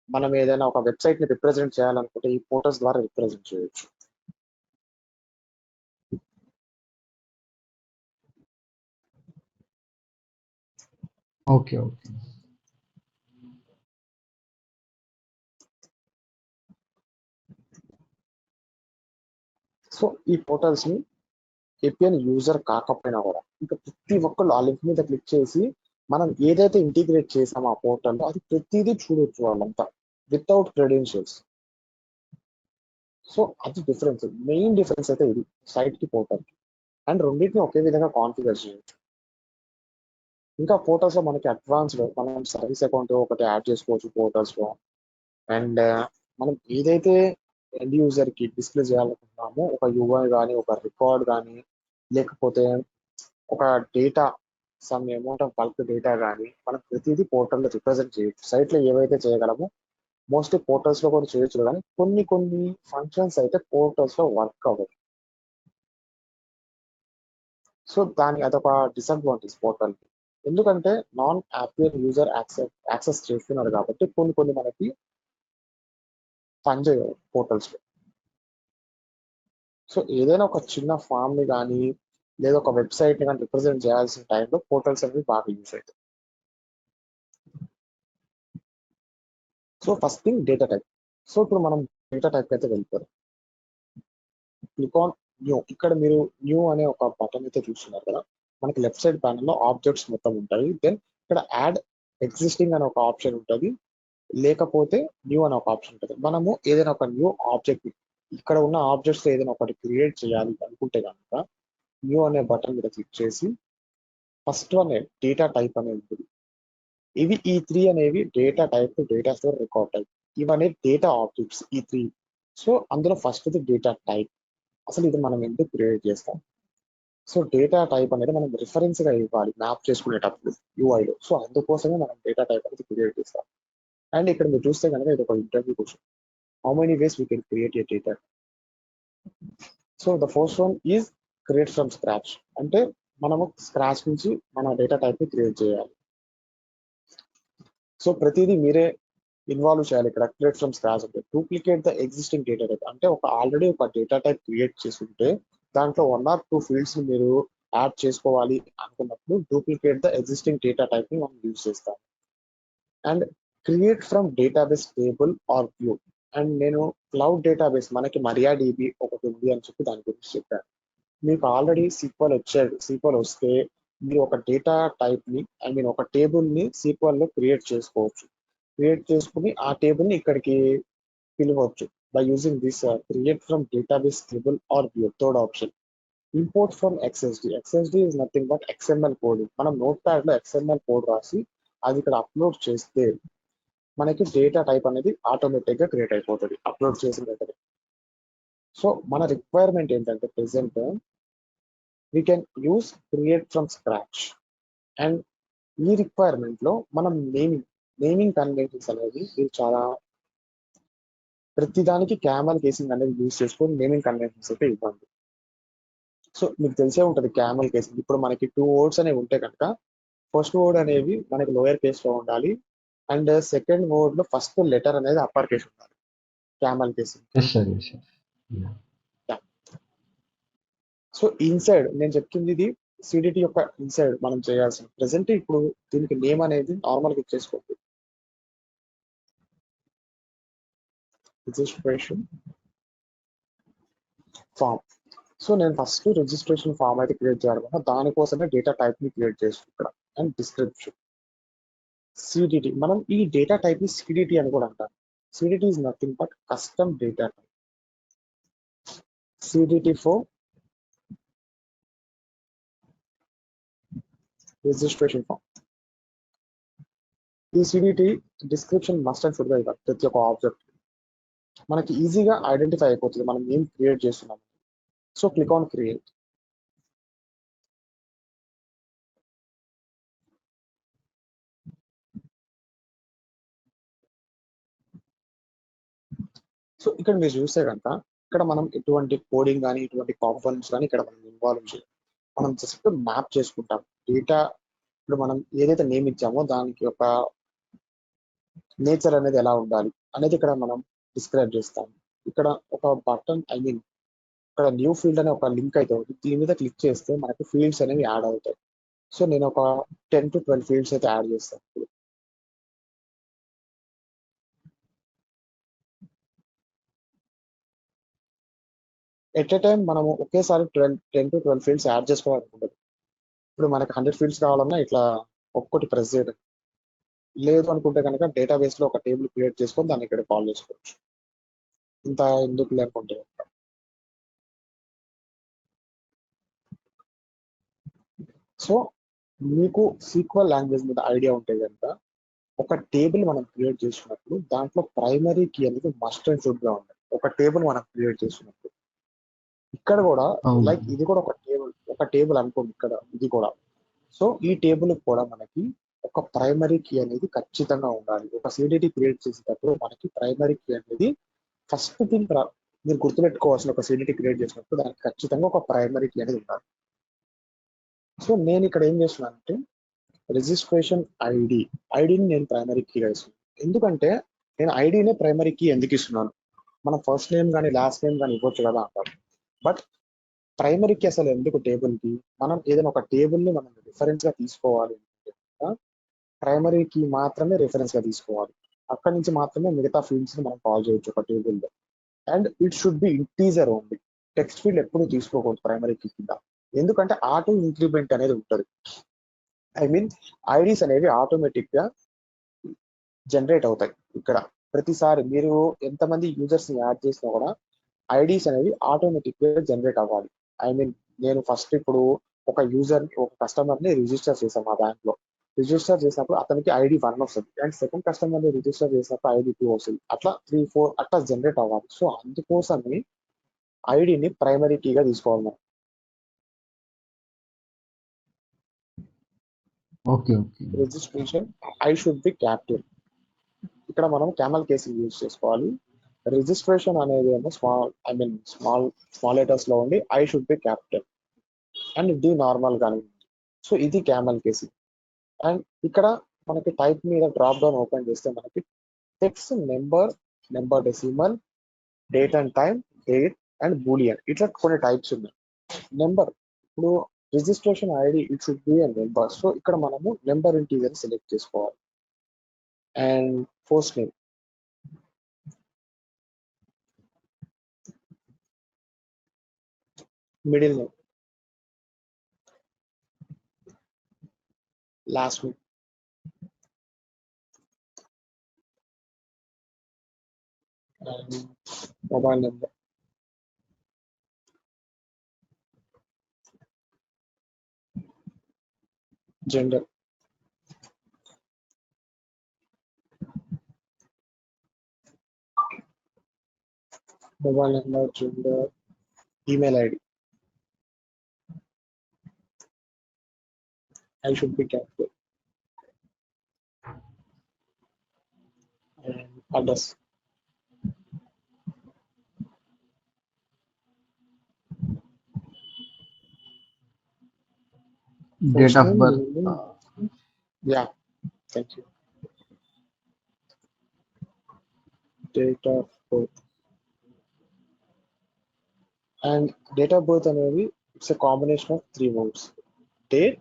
మనం ఏదైనా ఒక వెబ్సైట్ ని రిప్రజెంట్ చేయాలనుకుంటే ఈ పోర్టల్స్ ద్వారా రిప్రజెంట్ చేయొచ్చు. ఓకే. ఓకే. సో ఈ పోర్టల్స్ ని ఏపీఎన్ యూజర్ కాకపోయినా కూడా ఇంకా ప్రతి ఒక్కళ్ళు ఆ లింక్ మీద క్లిక్ చేసి మనం ఏదైతే ఇంటిగ్రేట్ చేసామో ఆ పోర్టల్లో అది ప్రతిదీ చూడొచ్చు వాళ్ళంతా వితౌట్ క్రెడెన్షియల్స్. సో అది డిఫరెన్స్, మెయిన్ డిఫరెన్స్ అయితే ఇది సైట్ కి పోర్టల్ కి. అండ్ రెండింటిని ఒకే విధంగా కాన్ఫిగర్ చేయొచ్చు. ఇంకా పోర్టల్స్ లో మనకి అడ్వాన్స్డ్ మనం సర్వీస్ అకౌంట్ ఒకటి యాడ్ చేసుకోవచ్చు పోర్టల్స్ లో. అండ్ మనం ఏదైతే ఎండ్ యూజర్ కి డిస్ప్లే చేయాలనుకుంటున్నామో ఒక యూఐ కానీ ఒక రికార్డ్ కానీ లేకపోతే ఒక data some amount of bulk data కానీ మనం ప్రతిదీ పోర్టల్లో రిప్రజెంట్ చేయొచ్చు. సైట్లో ఏవైతే చేయగలమో మోస్ట్లీ పోర్టల్స్ లో కూడా చేయొచ్చు, కానీ కొన్ని కొన్ని ఫంక్షన్స్ అయితే పోర్టల్స్ లో వర్క్ అవ్వదు. సో దాని అదొక డిసడ్వాంటేజ్ పోర్టల్. ఎందుకంటే నాన్ యాపియర్ యూజర్ యాక్సెస్ చేస్తున్నారు కాబట్టి కొన్ని కొన్ని మనకి పనిచేయవు పోర్టల్స్ లో. సో ఏదైనా ఒక చిన్న ఫామ్ ని కానీ లేదా ఒక వెబ్సైట్ ని కానీ రిప్రజెంట్ చేయాల్సిన టైంలో పోర్టల్స్ అనేవి బాగా యూజ్ అవుతాయి. So first thing data type. So ఇప్పుడు మనం డేటా టైప్ అయితే వెళ్ళిపోతాం. Click on new. ఇక్కడ మీరు న్యూ అనే ఒక బటన్ అయితే చూస్తున్నారు కదా, మనకి లెఫ్ట్ సైడ్ ప్యానల్ లో ఆబ్జెక్ట్స్ మొత్తం ఉంటాయి. దెన్ ఇక్కడ యాడ్ ఎగ్జిస్టింగ్ అనే ఒక ఆప్షన్ ఉంటుంది, లేకపోతే న్యూ అనే ఒక ఆప్షన్ ఉంటుంది. మనము ఏదైనా ఒక న్యూ ఆబ్జెక్ట్ ఇక్కడ ఉన్న ఆబ్జెక్ట్స్ ఏదైనా ఒకటి క్రియేట్ చేయాలి అనుకుంటే కనుక న్యూ అనే బటన్ మీద క్లిక్ చేసి ఫస్ట్ వన్ డేటా టైప్ అనేది ఉంటుంది. ఇవి ఈ త్రీ అనేవి data type, data store, record type. ఇవన్నీ డేటా ఆబ్జెక్ట్స్ ఈ త్రీ. సో అందులో ఫస్ట్ డేటా టైప్. అసలు ఇది మనం ఎందుకు క్రియేట్ చేస్తాం? సో డేటా టైప్ అనేది మనం రిఫరెన్స్ గా ఇవ్వాలి మ్యాప్ చేసుకునేటప్పుడు యూఐలో. సో అందుకోసమే మనం డేటా టైప్ అనేది క్రియేట్ చేస్తాం. అండ్ ఇక్కడ మీరు చూస్తే కనుక ఇది ఒక interview question. How many ways we can create a data? So the first one is create from scratch. అంటే మనము స్క్రాచ్ నుంచి మన డేటా టైప్ ని క్రియేట్ చేయాలి. సో ప్రతిదీ మీరే ఇన్వాల్వ్ చేయాలి ఇక్కడ. క్రియేట్ ఫ్రమ్ స్క్రాచ్ అంటే duplicate the existing data type. అంటే ఒక ఆల్రెడీ ఒక డేటా టైప్ క్రియేట్ చేసుకుంటే దాంట్లో 1 or 2 ఫీల్డ్స్ ని మీరు యాడ్ చేసుకోవాలి అనుకున్నప్పుడు duplicate the existing data type ని మనం యూజ్ చేస్తాం. And create from database table or view. And నేను క్లౌడ్ డేటాబేస్ మనకి MariaDB ఒకటి ఉంది అని చెప్పి దాని గురించి చెప్పాను. మీకు ఆల్రెడీ సీక్వల్ వచ్చాడు, సీక్వల్ వస్తే మీరు ఒక డేటా టైప్ ని ఒక టేబుల్ ని సీక్వల్ లో క్రియేట్ చేసుకోవచ్చు. క్రియేట్ చేసుకుని ఆ టేబుల్ ని ఇక్కడికి పిలవచ్చు by using this create from database table or view. Third option import from XSD. XSD is nothing but XML code. మనం నోట్ ప్యాడ్ లో XML కోడ్ రాసి అది ఇక్కడ అప్లోడ్ చేస్తే మనకి డేటా టైప్ అనేది ఆటోమేటిక్ గా క్రియేట్ అయిపోతుంది అప్లోడ్ చేసిన వెంటనే. సో మన రిక్వైర్మెంట్ ఏంటంటే present we can use create from scratch. And ఈ రిక్వైర్మెంట్ లో మనం నేమింగ్ కన్వెన్షన్స్ అనేది మీరు చాలా ప్రతిదానికి క్యామల్ కేసింగ్ అనేది యూజ్ చేసుకొని నేమింగ్ కన్వెన్షన్స్ అయితే ఇవ్వండి. సో మీకు తెలిసే ఉంటుంది క్యామల్ కేసింగ్. ఇప్పుడు మనకి 2 వర్డ్స్ అనేవి ఉంటే కనుక ఫస్ట్ వర్డ్ అనేవి మనకి లోయర్ కేస్ లో ఉండాలి అండ్ సెకండ్ వర్డ్ లో ఫస్ట్ లెటర్ అనేది అప్పర్ కేస్ ఉండాలి camel casing. Yes sir. Yes sir. Yeah! So inside నేను చెప్తుంది ఇది సిడిటి యొక్క ఇన్సైడ్ మనం చేయాల్సిన ప్రెసెంట్ ఇప్పుడు దీనికి నేమ్ అనేది నార్మల్గా ఇచ్చేసుకోండి. Registration form. సో నేను ఫస్ట్ రిజిస్ట్రేషన్ ఫామ్ అయితే క్రియేట్ చేయాలనుకున్నా, దానికోసమే డేటా టైప్ ని క్రియేట్ చేసుకుంటాం. And description CDT. మనం ఈ డేటా టైప్ ని సిడిటి అని కూడా అంటాం. CDT is nothing but custom data type. CDT for registration form. ఈ సిడిటి డిస్క్రిప్షన్ మస్ట్ అండ్ షుడ్ గా ఇవ్వాలి ప్రతి ఒక్క ఆబ్జెక్ట్. మనకి ఈజీగా ఐడెంటిఫై అయిపోతుంది మనం ఏం క్రియేట్ చేస్తున్నాం. So click on create. So ఇక్కడ మీరు చూస్తే కనుక ఇక్కడ మనం ఎటువంటి కోడింగ్ కానీ ఎటువంటి కాంపోనెంట్స్ కానీ ఇక్కడ మనం ఇన్వాల్వ్ చేయాలి. మనం జస్ట్ మ్యాప్ చేసుకుంటాం డేటా. ఇప్పుడు మనం ఏదైతే నేమ్ ఇచ్చామో దానికి ఒక నేచర్ అనేది ఎలా ఉండాలి అనేది ఇక్కడ మనం డిస్క్రైబ్ చేస్తాం. ఇక్కడ ఒక బటన్ ఇక్కడ న్యూ ఫీల్డ్ అనే ఒక లింక్ అయితే ఉంది. దీని మీద క్లిక్ చేస్తే మనకి ఫీల్డ్స్ అనేవి యాడ్ అవుతాయి. సో నేను ఒక 10 to 12 ఫీల్డ్స్ అయితే యాడ్ చేస్తాను ఇప్పుడు. ఎట్ ఏ టైం మనము ఒకేసారి 10 to 12 ఫీల్డ్స్ యాడ్ చేసుకోవాలనుకుంటుంది. ఇప్పుడు మనకి 100 ఫీల్డ్స్ కావాలన్నా ఇట్లా ఒక్కొక్కటి ప్రెస్ చేయడం. లేదు అనుకుంటే కనుక డేటాబేస్ లో ఒక టేబుల్ క్రియేట్ చేసుకొని దాన్ని ఇక్కడ కాల్ చేసుకోవచ్చు. ఇంత ఎందుకు లేకుంటే సో మీకు సీక్వెల్ లాంగ్వేజ్ మీద ఐడియా ఉంటే కనుక ఒక టేబుల్ మనం క్రియేట్ చేసినప్పుడు దాంట్లో ప్రైమరీ కీ అనేది మస్ట్ అండ్ షుడ్ గా ఉండాలి. ఒక టేబుల్ మనం క్రియేట్ చేసినప్పుడు ఇక్కడ కూడా అవును. లైక్ ఇది కూడా ఒక టేబుల్ అనుకోండి ఇక్కడ ఇది కూడా. సో ఈ టేబుల్ కూడా మనకి ఒక ప్రైమరీ కీ అనేది ఖచ్చితంగా ఉండాలి. ఒక సిడిటి క్రియేట్ చేసేటప్పుడు మనకి ప్రైమరీ కీ అనేది ఫస్ట్ థింగ్ మీరు గుర్తుపెట్టుకోవాల్సిన ఒక సిడిటి క్రియేట్ చేసినప్పుడు దానికి ఖచ్చితంగా ఒక ప్రైమరీ కీ అనేది ఉండాలి. సో నేను ఇక్కడ ఏం చేస్తున్నానంటే రిజిస్ట్రేషన్ ఐడిని నేను ప్రైమరీ కీగా ఇస్తున్నాను. ఎందుకంటే నేను ఐడినే ప్రైమరీ కీ ఎందుకు ఇస్తున్నాను, మనం ఫస్ట్ నేమ్ కానీ లాస్ట్ నేమ్ కానీ ఇవ్వచ్చు కదా అంటారు. బట్ ప్రైమరీ కీ అసలు ఎందుకు టేబుల్ కి, మనం ఏదైనా ఒక టేబుల్ ని మనం రిఫరెన్స్ గా తీసుకోవాలి ప్రైమరీ కీ మాత్రమే రిఫరెన్స్ గా తీసుకోవాలి. అక్కడి నుంచి మాత్రమే మిగతా ఫీల్డ్స్ ని మనం కాల్ చేయొచ్చు ఒక టేబుల్ లో. And it should be integer only. Text field ఎప్పుడు తీసుకోకూడదు ప్రైమరీ కీ కింద, ఎందుకంటే ఆటో ఇంక్రిమెంట్ అనేది ఉంటుంది. ఐడీస్ అనేవి ఆటోమేటిక్ గా జనరేట్ అవుతాయి. ఇక్కడ ప్రతిసారి మీరు ఎంతమంది యూజర్స్ ని యాడ్ చేసినా కూడా ఐడీస్ అనేవి ఆటోమేటిక్ గా జనరేట్ అవ్వాలి. నేను ఫస్ట్ ఇప్పుడు ఒక కస్టమర్ ని రిజిస్టర్ చేశాను మా బ్యాంక్ లో. రిజిస్టర్ చేసినప్పుడు అతనికి ఐడి 1 వస్తుంది, అండ్ సెకండ్ కస్టమర్ ని రిజిస్టర్ చేసినప్పుడు ఐడి 2 వస్తుంది. అట్లా 3, 4 అట్లా జనరేట్ అవ్వాలి. సో అందుకోసమే ఐడిని ప్రైమరీ కీగా తీసుకోవాలి. Okay. Registration I should be capital. ఇక్కడ మనం క్యామల్ కేసింగ్ యూజ్ చేసుకోవాలి. రిజిస్ట్రేషన్ అనేది ఏమో స్మాల్ లెటర్స్ లో ఉండి I should be capital and D normal గానే ఉంది. సో ఇది క్యామల్ కేసింగ్. అండ్ ఇక్కడ మనకి టైప్ మీద డ్రాప్ డౌన్ ఓపెన్ చేస్తే మనకి text, number decimal, date and time, date and Boolean ఇట్లా కొన్ని టైప్స్ ఉన్నాయి. నెంబర్ ఇప్పుడు registration ID it should be number. So ఇక్కడ మనము నెంబర్ ఇంటీజర్ సెలెక్ట్ చేసుకోవాలి. And first name, middle name, last name, and mobile number, gender, mobile number, gender, email ID. I should be capital. And address. Date of First birth. name, yeah, thank you. Date of birth. And date of birth అనేది it's a combination of 3 words. Date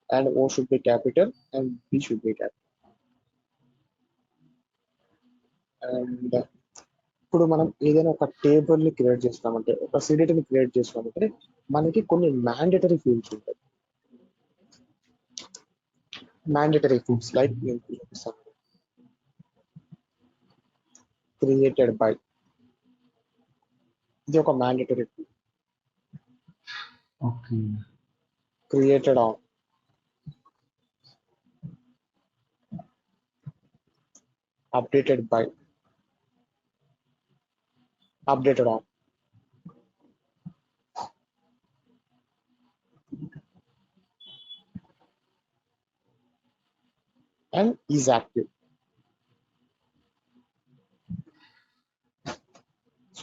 and O should be capital and B should be capital. And ఇప్పుడు మనం ఏదైనా ఒక table ని create చేస్తున్నామంటే, ఒక సిడిటిని create చేస్తున్నామంటే మనకి కొన్ని మ్యాండేటరీ ఫీల్డ్స్ ఉంటాయి. Mandatory fields like created by, ఇది ఒక mandatory field. Okay. Created on, updated by, updated on, and is active.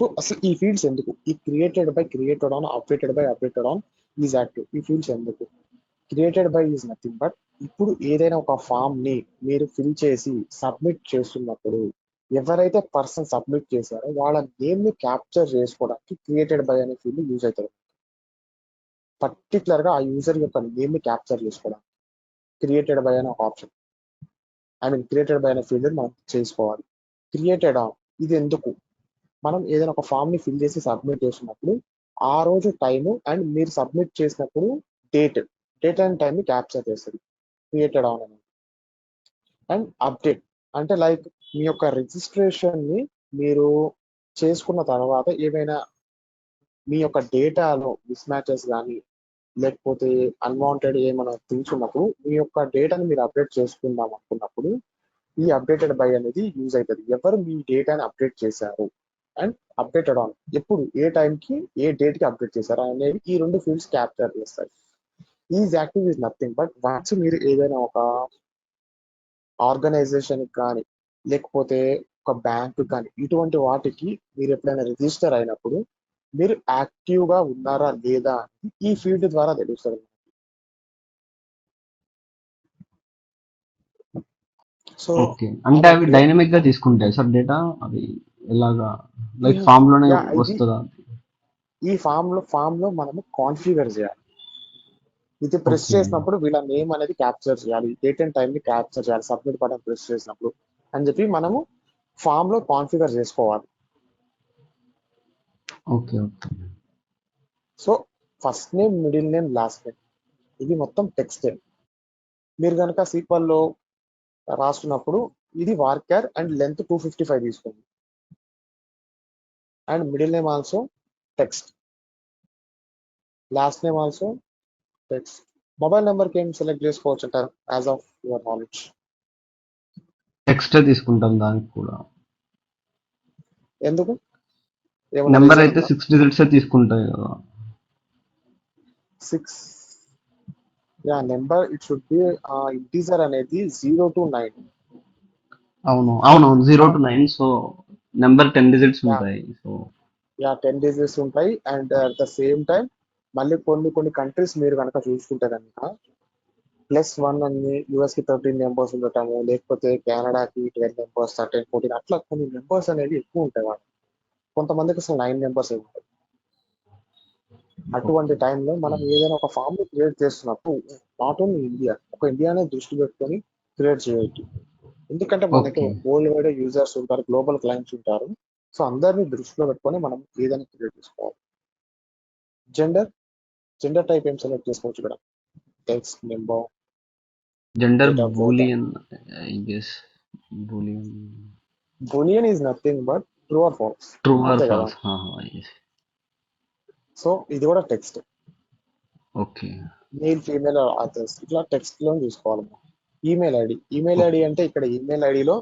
So అసలు ఈ ఫీల్డ్స్ ఎందుకు? ఈ created by, created on, updated by, updated on, is active. ఈ fields ఎందుకు? Created by is nothing but ఇప్పుడు ఏదైనా ఒక ఫామ్ ని మీరు ఫిల్ చేసి సబ్మిట్ చేస్తున్నప్పుడు ఎవరైతే పర్సన్ సబ్మిట్ చేశారో వాళ్ళ నేమ్ ని క్యాప్చర్ చేసుకోవడానికి క్రియేటెడ్ బై అనే ఫీల్డ్ యూజ్ అవుతుంది. పర్టికులర్ గా ఆ యూజర్ యొక్క నేమ్ ని క్యాప్చర్ చేసుకోవడానికి క్రియేటెడ్ బై అనే ఒక ఆప్షన్, క్రియేటెడ్ బై అనే ఫీల్డ్ మనం చేసుకోవాలి. క్రియేటెడ్ ఆన్ ఇది ఎందుకు? మనం ఏదైనా ఒక ఫామ్ ని ఫిల్ చేసి సబ్మిట్ చేసినప్పుడు ఆ రోజు టైము అండ్ మీరు సబ్మిట్ చేసినప్పుడు డేట్ అండ్ టైం ని క్యాప్చర్ చేస్తుంది క్రియేటెడ్ ఆన్ అనేది. అండ్ అప్డేట్ అంటే లైక్ మీ యొక్క రిజిస్ట్రేషన్ ని మీరు చేసుకున్న తర్వాత ఏమైనా మీ యొక్క డేటాలో మిస్ మ్యాచెస్ కానీ లేకపోతే అన్వాంటెడ్ ఏమైనా థింగ్స్ ఉన్నప్పుడు మీ యొక్క డేటాని మీరు అప్డేట్ చేసుకుందాం అనుకున్నప్పుడు ఈ అప్డేటెడ్ బై అనేది యూజ్ అవుతుంది. ఎవరు మీ డేటాని అప్డేట్ చేశారు అండ్ అప్డేటెడ్ ఆన్ ఎప్పుడు, ఏ టైంకి, ఏ డేట్ కి అప్డేట్ చేశారు అనేవి ఈ రెండు ఫీల్డ్స్ క్యాప్చర్ చేస్తాయి. Is active is nothing but once మీరు ఏదైనా ఒక ఆర్గనైజేషన్ కానీ లేకపోతే ఒక బ్యాంకు కానీ ఇటువంటి వాటికి మీరు ఎప్పుడైనా రిజిస్టర్ అయినప్పుడు మీరు యాక్టివ్ గా ఉన్నారా లేదా అని ఈ ఫీల్డ్ ద్వారా తెలుస్తుంది. So okay. అంటే అవి అలాగే డైనమిక్ గా తీసుకుంటాయి సార్ డేటా? అవి ఎలాగా? లైక్ ఈ ఫామ్ లోనే యా ఇది వస్తుందా? ఈ ఫామ్ లో మనము కాన్ఫిగర్ చేయాలి. ఇది ప్రెస్ ఓకే. చేసినప్పుడు వీళ్ళ నేమ్ అనేది క్యాప్చర్ చేయాలి, డేట్ అండ్ టైం ని క్యాప్చర్ చేయాలి సబ్మిట్ బటన్ ప్రెస్ చేసినప్పుడు అని చెప్పి మనము ఫామ్ లో కాన్ఫిగర్ చేసుకోవాలి. Okay. Okay. So first name, middle name, last name ఇది మొత్తం టెక్స్ట్. మీరు కనుక SQL లో రాస్తున్నప్పుడు ఇది వార్కర్ అండ్ లెంత్ 255 తీసుకోండి and middle name also text, last name also text. Mobile నెంబర్కి ఏం సెలెక్ట్ చేసుకోవచ్చు అంటారు as of your knowledge? Text తీసుకుంటాం దానికి కూడా. ఎందుకు? ఏమన్నా నెంబర్ రీజన్ అయితే ఉందా? 6 డిజిట్స్ తీసుకుంటాయి కదా. 6 yeah number it should be integer అనేది 0 to 9. అవును, సో అవునవును, 0 మనం to 9. So number 10 digits yeah ఉంటాయి. సో 10 డిజిట్స్ ఉంటాయి and at the same time మళ్ళీ కొన్ని కంట్రీస్ మీరు కనుక చూసుకుంటే కనుక +1 అని యూఎస్ కి 13 మెంబర్స్ ఉండటము, లేకపోతే కెనడాకి 12 మెంబర్స్, 13, 14 అట్లా కొన్ని మెంబర్స్ అనేవి ఎక్కువ ఉంటాయి వాళ్ళు. కొంతమందికి అసలు 9 మెంబర్స్ ఉంటాయి. అటువంటి ఓకే. టైంలో మనం ఏదైనా ఒక ఫామ్ ని క్రియేట్ చేస్తున్నప్పుడు నాట్ ఓన్లీ ఇండియా, ఒక ఇండియానే దృష్టి పెట్టుకొని క్రియేట్ చేయొచ్చు. ఎందుకంటే మనకి ఓకే. వరల్డ్ వైడ్ యూజర్స్ ఉంటారు, గ్లోబల్ క్లయింట్స్ ఉంటారు. సో అందరినీ దృష్టిలో పెట్టుకొని మనం ఏదైనా క్రియేట్ చేసుకోవాలి. జెండర్ టైప్ ఏం సెలెక్ట్ చేసుకోవచ్చు ఇక్కడ? Text, number, gender date of birth. Boolean, I guess. Boolean. Boolean is nothing but true or false, true or అంతే కదా. ఫాల్స్? ఎస్. సో ఇది కూడా text, okay. Male, female, others ఇట్లా text లో చూసుకోవాలి. ఈమెయిల్ ఐడి అంటే ఇక్కడ ఈమెయిల్ ఐడిలో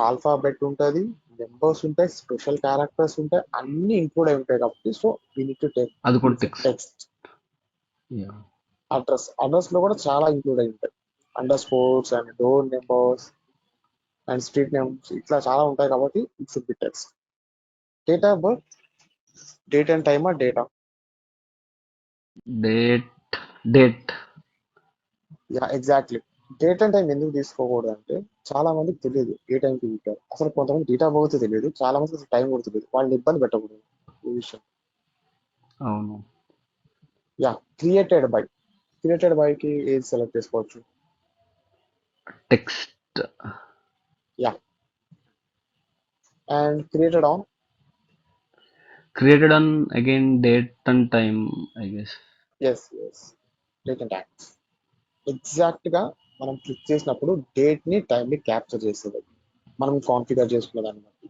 ఆల్ఫాబెట్ ఉంటుంది, నెంబర్స్ ఉంటాయి, స్పెషల్ క్యారెక్టర్స్ ఉంటాయి, అన్ని ఇంక్లూడ్ అయి ఉంటాయి కాబట్టి so we need to take అది కూడా టెక్స్ట్. టెక్స్ట్. యా. అడ్రస్ లో కూడా చాలా ఇంక్లూడ్ అయి ఉంటాయి, under scores and door numbers and street names ఇట్లా చాలా ఉంటాయి కాబట్టి it should be text. Date of birth, date and time, data. Date. Date. Yeah exactly. Date and time ఎందుకు తీసుకోకూడదు అంటే చాలా మందికి తెలియదు ఏ టైంకి పుట్టారు. అసలు కొంతమంది డేట్ ఆఫ్ బర్త్ తెలియదు, చాలా మంది అసలు టైం కూడా తెలియదు. వాళ్ళని ఇబ్బంది పెట్టకూడదు ఈ విషయం. అవును. యా క్రియేటెడ్ బైకి ఏది సెలెక్ట్ చేసుకోవచ్చు? Text. Yeah and created on created on again date and time, I guess. Yes date and time. Exact గా మనం క్లిక్ చేసినప్పుడు డేట్ ని టైం ని క్యాప్చర్ చేస్తుంది మనం కాన్ఫిగర్ చేసుకున్న దాన్ని బట్టి.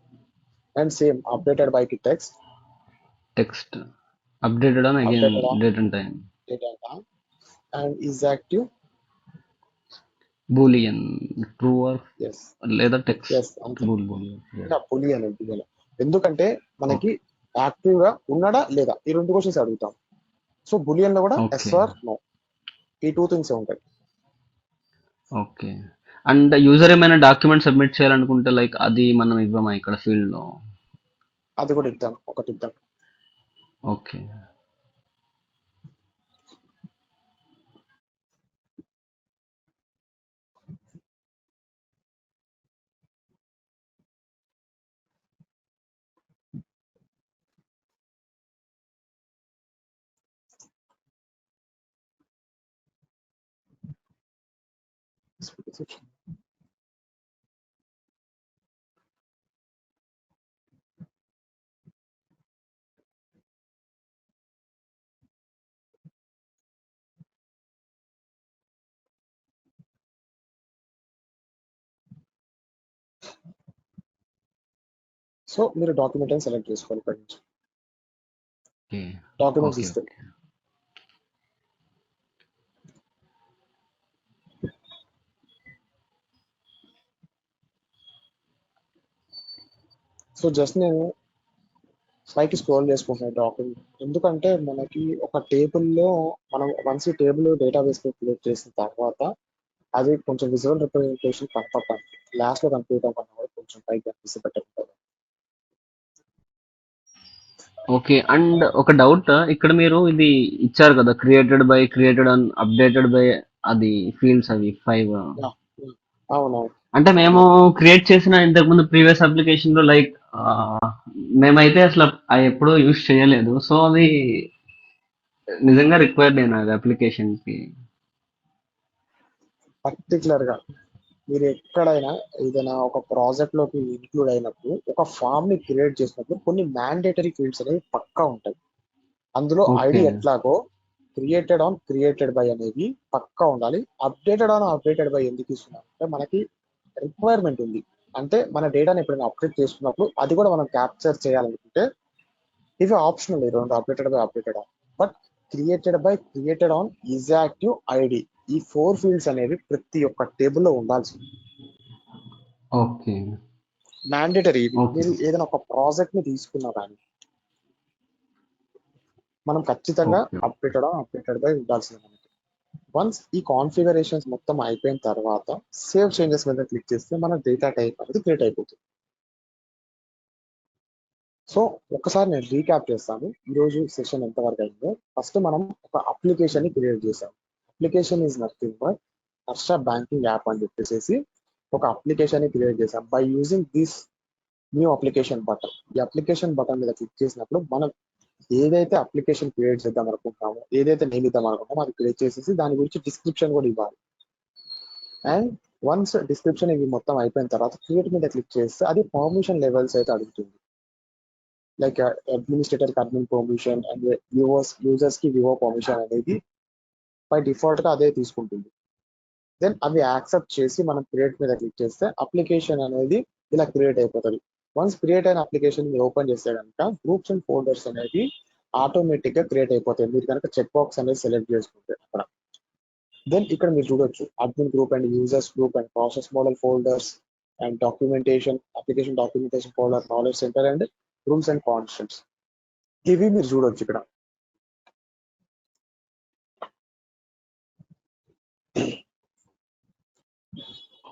అండ్ సేమ్ అప్డేటెడ్ బైకి text, text. Updated on again updated on date and time. Date and time. And is active. Boolean. True or yes లేదా టెక్స్ట్. అంతే. బూలియన్. ఇంకా బులియన్ ఎందుకంటే మనకి యాక్టివ్ గా ఉన్నాడా లేదా ఈ రెండు క్వశ్చన్స్ అడుగుతాం. సో బులియన్ లో కూడా ఎస్ ఓకే. ఆర్ నో ఈ 2 థింగ్స్ ఉంటాయి. ఓకే. అండ్ యూజర్ ఏమైనా డాక్యుమెంట్ సబ్మిట్ చేయాలనుకుంటే లైక్ అది మనం ఇవ్వమా ఇక్కడ ఫీల్డ్ లో? అది కూడా ఇద్దాం, ఒకటి ఇద్దాం. ఓకే. సో మీరు డాక్యుమెంట్ అని సెలెక్ట్ చేసుకోవాలి ఇక్కడ నుంచి. ఓకే. Documents okay. ఇస్తే ఓకే. సో జస్ట్ నేను పైకి స్క్రోల్ చేసుకుంటున్నాను డాక్యుమెంట్. ఎందుకంటే మనకి ఒక టేబుల్లో మనం వన్స్ ఈ టేబుల్ డేటాబేస్ క్రియేట్ చేసిన తర్వాత అది కొంచెం విజువల్ రిప్రజెంటేషన్ కనపడటానికి లాస్ట్ లో కనిపించడం కన్నా కూడా కొంచెం పైకి కనిపిస్తే బెటర్ ఉంటుంది. ఓకే. అండ్ ఒక డౌట్, ఇక్కడ మీరు ఇది ఇచ్చారు కదా, క్రియేటెడ్ అండ్ అప్డేటెడ్ బై అది ఫీల్డ్స్ అవి 5. అవునవును. అంటే మేము క్రియేట్ చేసిన ఇంతకుముందు ప్రీవియస్ అప్లికేషన్ లో లైక్ మేమైతే అసలు అవి ఎప్పుడూ యూజ్ చేయలేదు. సో అది నిజంగా రిక్వైర్డ్ అయినా అది అప్లికేషన్ కి. పర్టికులర్ గా మీరు ఎక్కడైనా ఏదైనా ఒక ప్రాజెక్ట్ లోకి ఇంక్లూడ్ అయినప్పుడు ఒక ఫామ్ ని క్రియేట్ చేసినప్పుడు కొన్ని మ్యాండేటరీ ఫీల్డ్స్ అనేవి పక్కా ఉంటాయి. అందులో ఐడి ఓకే. ఎట్లాగో క్రియేటెడ్ బై అనేది పక్కా ఉండాలి. అప్డేటెడ్ బై ఎందుకు ఇస్తున్నాం అంటే మనకి రిక్వైర్మెంట్ ఉంది. అంటే మన డేటాని ఎప్పుడైనా అప్డేట్ చేసుకున్నప్పుడు అది కూడా మనం క్యాప్చర్ చేయాలనుకుంటే ఇవి ఆప్షనల్, ఈ రెండు updated on. But created on is active ID, ఈ 4 ఫీల్డ్స్ అనేవి ప్రతి ఒక్క టేబుల్లో ఉండాల్సింది, ఓకే. మ్యాండేటరీ. ఇది ఓకే. మీరు ఏదైనా ఒక ప్రాజెక్ట్ ని తీసుకున్నా కానీ మనం ఖచ్చితంగా ఓకే. అప్డేటెడ్ బై ఉండాల్సింది మనకి. వన్స్ ఈ కాన్ఫిగరేషన్స్ మొత్తం అయిపోయిన తర్వాత సేవ్ చేంజెస్ మీద క్లిక్ చేస్తే మన డేటా టైప్ అనేది క్రియేట్ అయిపోతుంది. సో ఒకసారి నేను రీక్యాప్ చేస్తాను ఈరోజు సెషన్ ఎంతవరకు అయిందో. ఫస్ట్ మనం ఒక అప్లికేషన్ ని క్రియేట్ చేసాం. Application is nothing but Harsha banking app అని చెప్పేసి ఒక అప్లికేషన్ ని క్రియేట్ చేసాం by using this new application button. ఈ అప్లికేషన్ బటన్ మీద క్లిక్ చేసినప్పుడు మనం ఏదైతే అప్లికేషన్ క్రియేట్ చేద్దాం అనుకుంటామో, ఏదైతే నేమ్ ఇద్దాం అనుకుంటామో అది క్రియేట్ చేసేసి దాని గురించి డిస్క్రిప్షన్ కూడా ఇవ్వాలి. అండ్ వన్స్ డిస్క్రిప్షన్ ఇవి మొత్తం అయిపోయిన తర్వాత క్రియేట్ మీద క్లిక్ చేస్తే అది పర్మిషన్ లెవెల్స్ అయితే అడుగుతుంది. లైక్ అడ్మినిస్ట్రేటర్ కి అడ్మిన్ పర్మిషన్ అండ్ యూజర్స్ కి వివో పర్మిషన్ అనేది బై డిఫాల్ట్ గా అదే తీసుకుంటుంది. దెన్ అవి యాక్సెప్ట్ చేసి మనం క్రియేట్ మీద క్లిక్ చేస్తే అప్లికేషన్ అనేది ఇలా క్రియేట్ అయిపోతుంది. వన్స్ క్రియేట్ అయిన అప్లికేషన్ మీరు ఓపెన్ చేస్తే కనుక గ్రూప్స్ అండ్ ఫోల్డర్స్ అనేది ఆటోమేటిక్ గా క్రియేట్ అయిపోతాయి మీరు కనుక చెక్ బాక్స్ అనేది సెలెక్ట్ చేసుకుంటే అక్కడ. దెన్ ఇక్కడ మీరు చూడొచ్చు admin group and users group and process model folders and documentation, application documentation folder, knowledge centre and rules and constants, ఇవి మీరు చూడొచ్చు ఇక్కడ.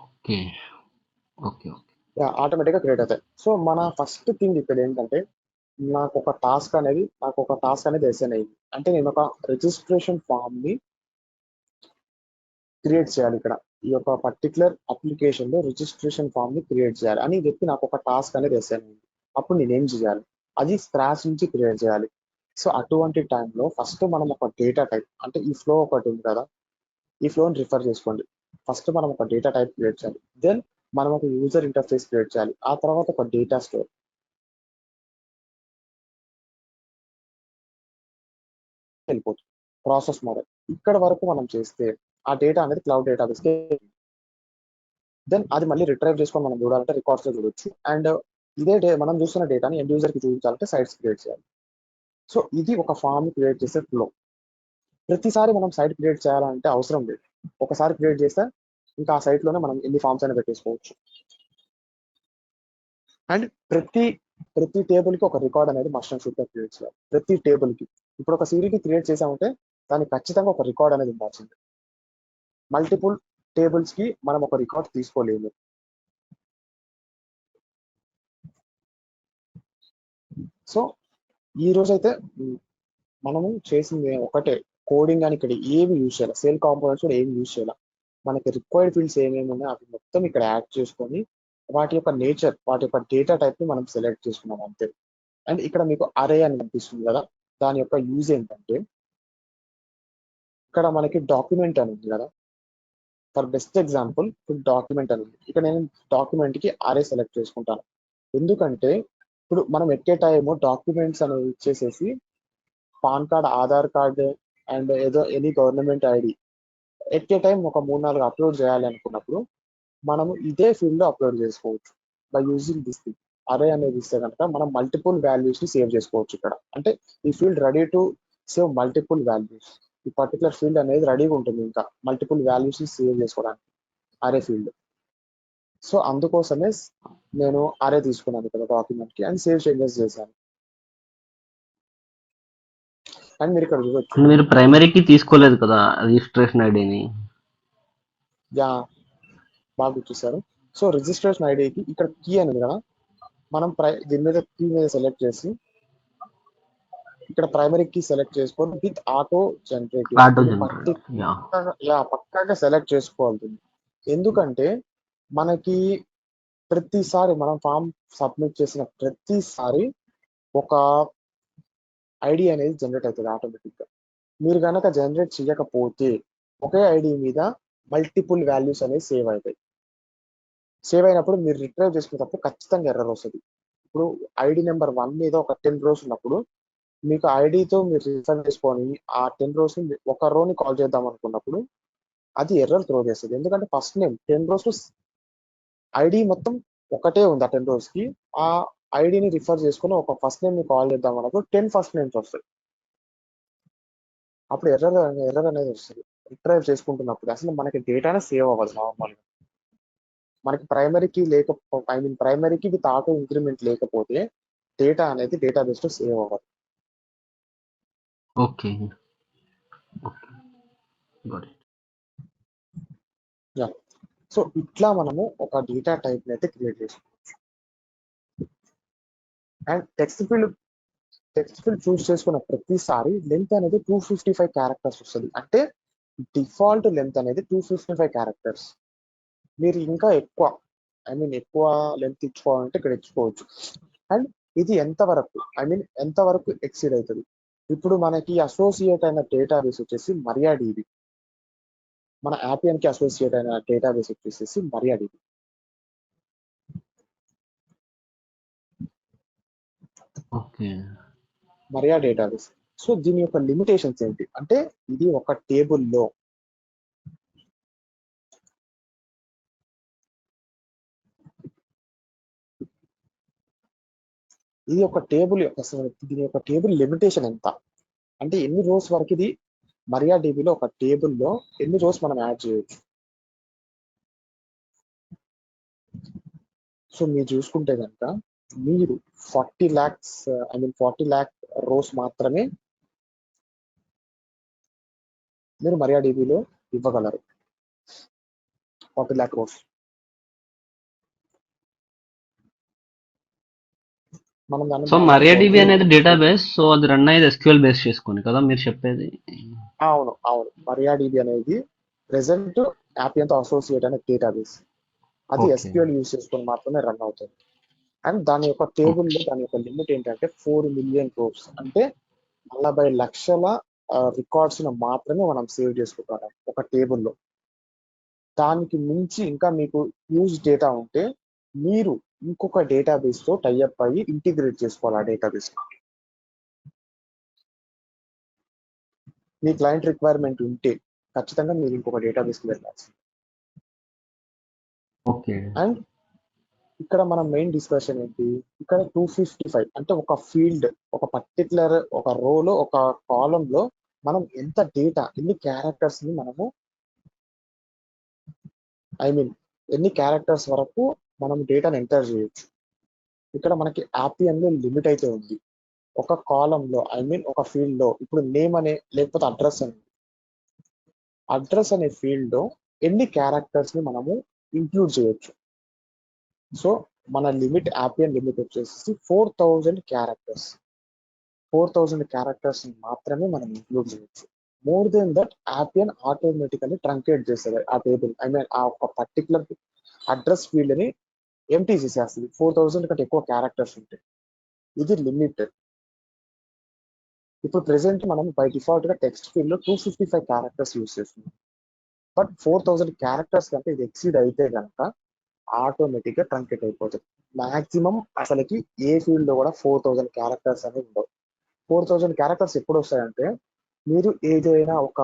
ఓకే. ఓకే. ఆటోమేటిక్ గా క్రియేట్ అవుతాయి. సో మన ఫస్ట్ థింగ్ ఇక్కడ ఏంటంటే నాకు ఒక టాస్క్ అనేది అసైన్ అయింది. అంటే నేను ఒక రిజిస్ట్రేషన్ ఫామ్ ని క్రియేట్ చేయాలి. ఇక్కడ ఈ యొక్క పర్టికులర్ అప్లికేషన్ లో రిజిస్ట్రేషన్ ఫామ్ ని క్రియేట్ చేయాలి అని చెప్పి నాకు ఒక టాస్క్ అనేది అసైన్ అయింది. అప్పుడు నేనేం చేయాలి, అది స్క్రాచ్ నుంచి క్రియేట్ చేయాలి. సో అటువంటి టైంలో ఫస్ట్ మనం ఒక డేటా టైప్, అంటే ఈ ఫ్లో ఒకటి ఉంది కదా, ఈ ఫ్లోని రిఫర్ చేసుకోండి. ఫస్ట్ మనం ఒక డేటా టైప్ క్రియేట్ చేయాలి. దెన్ మనం ఒక యూజర్ ఇంటర్ఫేస్ క్రియేట్ చేయాలి. ఆ తర్వాత ఒక డేటా స్టోర్ వెళ్ళిపోతుంది. ప్రాసెస్ మోడల్ ఇక్కడ వరకు మనం చేస్తే ఆ డేటా అనేది క్లౌడ్ డేటాబేస్ కి, దెన్ అది మళ్ళీ రిట్రైవ్ చేసుకొని మనం చూడాలంటే రికార్డ్స్ లో చూడొచ్చు. అండ్ మనం చూస్తున్న డేటాని ఎండ్ యూజర్ కి చూపించాలంటే సైట్స్ క్రియేట్ చేయాలి. సో ఇది ఒక ఫామ్ క్రియేట్ చేసే ఫ్లో. ప్రతిసారి మనం సైట్ క్రియేట్ చేయాలంటే అవసరం లేదు, ఒకసారి క్రియేట్ చేస్తే ఇంకా ఆ సైట్ లోనే మనం ఎన్ని ఫామ్స్ అయినా పెట్టేసుకోవచ్చు. అండ్ ప్రతి టేబుల్ కి ఒక రికార్డ్ అనేది మస్ట్ అండ్ షుడ్ గా క్రియేట్ చేయాలి. ప్రతి టేబుల్ కి ఇప్పుడు ఒక సిరీని క్రియేట్ చేసామంటే దానికి ఖచ్చితంగా ఒక రికార్డ్ అనేది ఉండాల్సింది. మల్టిపుల్ టేబుల్స్ కి మనం ఒక రికార్డ్ తీసుకోలేము. సో ఈ రోజు అయితే మనము చేసింది ఒకటే, కోడింగ్ అని ఇక్కడ ఏమి యూజ్ చేయాలి, సేల్ కాంపోనెంట్స్ కూడా ఏమి యూజ్ చేయాలి. మనకి రిక్వైర్డ్ ఫీల్డ్స్ ఏమేమి ఉన్నాయో అవి మొత్తం ఇక్కడ యాడ్ చేసుకొని వాటి యొక్క నేచర్, వాటి యొక్క డేటా టైప్ ని మనం సెలెక్ట్ చేసుకున్నాం అంతే. అండ్ ఇక్కడ మీకు అరే అని కనిపిస్తుంది కదా, దాని యొక్క యూజ్ ఏంటంటే ఇక్కడ మనకి డాక్యుమెంట్ అని ఉంది కదా, ఫర్ బెస్ట్ ఎగ్జాంపుల్ ఇప్పుడు డాక్యుమెంట్ అని ఉంది. ఇక్కడ నేను డాక్యుమెంట్ కి అరే సెలెక్ట్ చేసుకుంటాను. ఎందుకంటే ఇప్పుడు మనం ఎట్ ఏ టైమ్ డాక్యుమెంట్స్ అనేవి ఇచ్చేసేసి PAN card, Aadhaar card and ఏదో any government ID at a time ఒక 3-4 అప్లోడ్ చేయాలి అనుకున్నప్పుడు మనము ఇదే ఫీల్డ్ లో అప్లోడ్ చేసుకోవచ్చు బై యూజింగ్ దిస్ థింగ్. అరే అనేది ఇస్తే కనుక మనం మల్టిపుల్ వాల్యూస్ ని సేవ్ చేసుకోవచ్చు. ఇక్కడ అంటే ఈ field ready to save multiple values. ఈ పర్టికులర్ ఫీల్డ్ అనేది రెడీగా ఉంటుంది ఇంకా మల్టిపుల్ వాల్యూస్ ని సేవ్ చేసుకోవడానికి అరే ఫీల్డ్. సో అందుకోసమే నేను అరే తీసుకున్నాను ఇక్కడ డాక్యుమెంట్ కి అండ్ సేవ్ చేంజెస్ చేశాను. అండ్ మీరు ఇక్కడ చూడొచ్చు, మీరు ప్రైమరీకి తీసుకోలేదు కదా రిజిస్ట్రేషన్ ఐడిని. యా బాగా గుర్తిస్తారు. సో రిజిస్ట్రేషన్ ఐడికి ఇక్కడ కీ అనేది కదా, మనం దీని మీద కీ మీద సెలెక్ట్ చేసి ఇక్కడ ప్రైమరీ కీ సెలెక్ట్ చేసుకొని విత్ ఆటో జనరేటివ్ పక్కాగా సెలెక్ట్ చేసుకోవాలి. ఎందుకంటే మనకి ప్రతిసారి మనం ఫామ్ సబ్మిట్ చేసిన ప్రతిసారి ఒక ఐడి అనేది జనరేట్ అవుతుంది ఆటోమేటిక్ గా. మీరు కనుక జనరేట్ చేయకపోతే ఒకే ఐడి మీద మల్టిపుల్ వాల్యూస్ అనేవి సేవ్ అవుతాయి. సేవ్ అయినప్పుడు మీరు రిట్రైవ్ చేసుకునేటప్పుడు ఖచ్చితంగా ఎర్రర్ వస్తుంది. ఇప్పుడు ఐడి నెంబర్ 1 మీద ఒక 10 రోస్ ఉన్నప్పుడు మీకు ఐడితో మీరు రిఫర్ చేసుకొని ఆ 10 రోస్ ని ఒక రోని కాల్ చేద్దాం అనుకున్నప్పుడు అది ఎర్రర్ త్రో చేస్తుంది. ఎందుకంటే ఫస్ట్ నేమ్ 10 రోస్ ఐడి మొత్తం ఒకటే ఉంది. ఆ 10 రోస్ కి ఆ ఐడిని రిఫర్ చేసుకుని ఒక ఫస్ట్ నేమ్ ని కాల్ చేద్దాం అన్నప్పుడు 10 ఫస్ట్ నేమ్స్ వస్తాయి. అప్పుడు ఎర్రర్ అనేది వస్తుంది. రిట్రైవ్ చేసుకుంటున్నప్పుడు అసలు మనకి డేటానే సేవ్ అవ్వదు. నార్మల్ మనకి ప్రైమరీకి ప్రైమరీకి విత్ ఆటో ఇంక్రిమెంట్ లేకపోతే డేటా అనేది డేటాబేస్ లో సేవ్ అవ్వదు. ఓకే, సో ఇట్లా మనము ఒక డేటా టైప్ ని అయితే క్రియేట్ చేసుకోవచ్చు. అండ్ టెక్స్ట్ ఫీల్డ్ చూస్ చేసుకున్న ప్రతిసారి లెంత్ అనేది 255 క్యారెక్టర్స్ వస్తుంది. అంటే డిఫాల్ట్ లెంత్ అనేది 255 క్యారెక్టర్స్. మీరు ఇంకా ఎక్కువ ఎక్కువ లెంత్ ఇచ్చుకోవాలంటే ఇక్కడ ఇచ్చుకోవచ్చు. అండ్ ఇది ఎంతవరకు ఎక్సీడ్ అవుతుంది. ఇప్పుడు మనకి అసోసియేట్ అయిన డేటాబేస్ వచ్చేసి MariaDB. మన Appian కి అసోసియేట్ అయిన డేటాబేస్ వచ్చేసి MariaDB. మరియా డేటాబేస్. సో దీని యొక్క లిమిటేషన్స్ ఏంటి అంటే ఇది ఒక టేబుల్లో దీని యొక్క టేబుల్ లిమిటేషన్ ఎంత అంటే ఎన్ని రోస్ వరకు ఇది MariaDBలో ఒక టేబుల్లో ఎన్ని రోస్ మనం యాడ్ చేయొచ్చు. సో మీరు చూసుకుంటే కనుక మీరు 40 lakh రోస్ మాత్రమే మీరు MariaDBలో ఇవ్వగలరు. 40 lakh రోస్. సో MariaDB అనేది డేటాబేస్, సో అది రన్ అయ్యేది SQL బేస్ చేసుకొని కదా మీరు చెప్పేది. అవును. MariaDB అనేది ప్రెసెంట్ Appianతో అసోసియేట్ అయిన డేటాబేస్. అది SQL యూజ్ చేసుకొని మాత్రమే రన్ అవుతుంది. అండ్ దాని యొక్క టేబుల్లో దాని యొక్క లిమిట్ ఏంటంటే 4 million రోస్, అంటే 40 లక్షల రికార్డ్స్ మాత్రమే మనం సేవ్ చేసుకుంటాం ఒక టేబుల్లో. దానికి మించి ఇంకా మీకు హ్యూజ్ డేటా ఉంటే మీరు ఇంకొక డేటాబేస్ తో టైఅప్ అయ్యి ఇంటిగ్రేట్ చేసుకోవాలి ఆ డేటాబేస్. మీ క్లయింట్ రిక్వైర్మెంట్ ఉంటే ఖచ్చితంగా మీరు ఇంకొక డేటాబేస్కి వెళ్ళాల్సింది. అండ్ ఇక్కడ మన మెయిన్ డిస్కషన్ ఏంటి, ఇక్కడ 255 అంటే ఒక ఫీల్డ్, ఒక పర్టికులర్ ఒక రోలో ఒక కాలంలో మనం ఎంత డేటా, ఎన్ని క్యారెక్టర్స్ ని మనము ఎన్ని క్యారెక్టర్స్ వరకు మనం డేటాను ఎంటర్ చేయొచ్చు. ఇక్కడ మనకి Appianలో లిమిట్ అయితే ఉంది. ఒక కాలంలో ఒక ఫీల్డ్ లో ఇప్పుడు నేమ్ అనే లేకపోతే అడ్రస్ అనే ఫీల్డ్ లో ఎన్ని క్యారెక్టర్స్ ని మనము ఇంక్లూడ్ చేయొచ్చు. సో మన లిమిట్ యాపియన్ లిమిట్ వచ్చేసి 4,000 క్యారెక్టర్స్ మాత్రమే మనం ఇంక్లూడ్ చేయొచ్చు. More than that Appian automatically truncate చేస్తుంది ఆ టేబుల్, ఐ మీన్ ఆ ఒక పర్టికులర్ అడ్రస్ ఫీల్డ్ ని ఎంటీ చేసేస్తుంది 4,000 కంటే ఎక్కువ క్యారెక్టర్స్ ఉంటాయి. ఇది లిమిట్. ఇప్పుడు ప్రెసెంట్ మనం బై డిఫాల్ట్ గా టెక్స్ట్ ఫీల్డ్ లో 255 క్యారెక్టర్స్ యూస్ చేస్తున్నాం. బట్ 4,000 క్యారెక్టర్స్ కంటే ఇది ఎక్సీడ్ అయితే కనుక ఆటోమేటిక్ గా ట్రంకేట్ అయిపోతుంది. మాక్సిమం అసలుకి ఏ ఫీల్డ్ లో కూడా 4,000 క్యారెక్టర్స్ అనేవి ఉండవు. 4,000 క్యారెక్టర్స్ ఎప్పుడు వస్తాయంటే మీరు ఏదైనా ఒక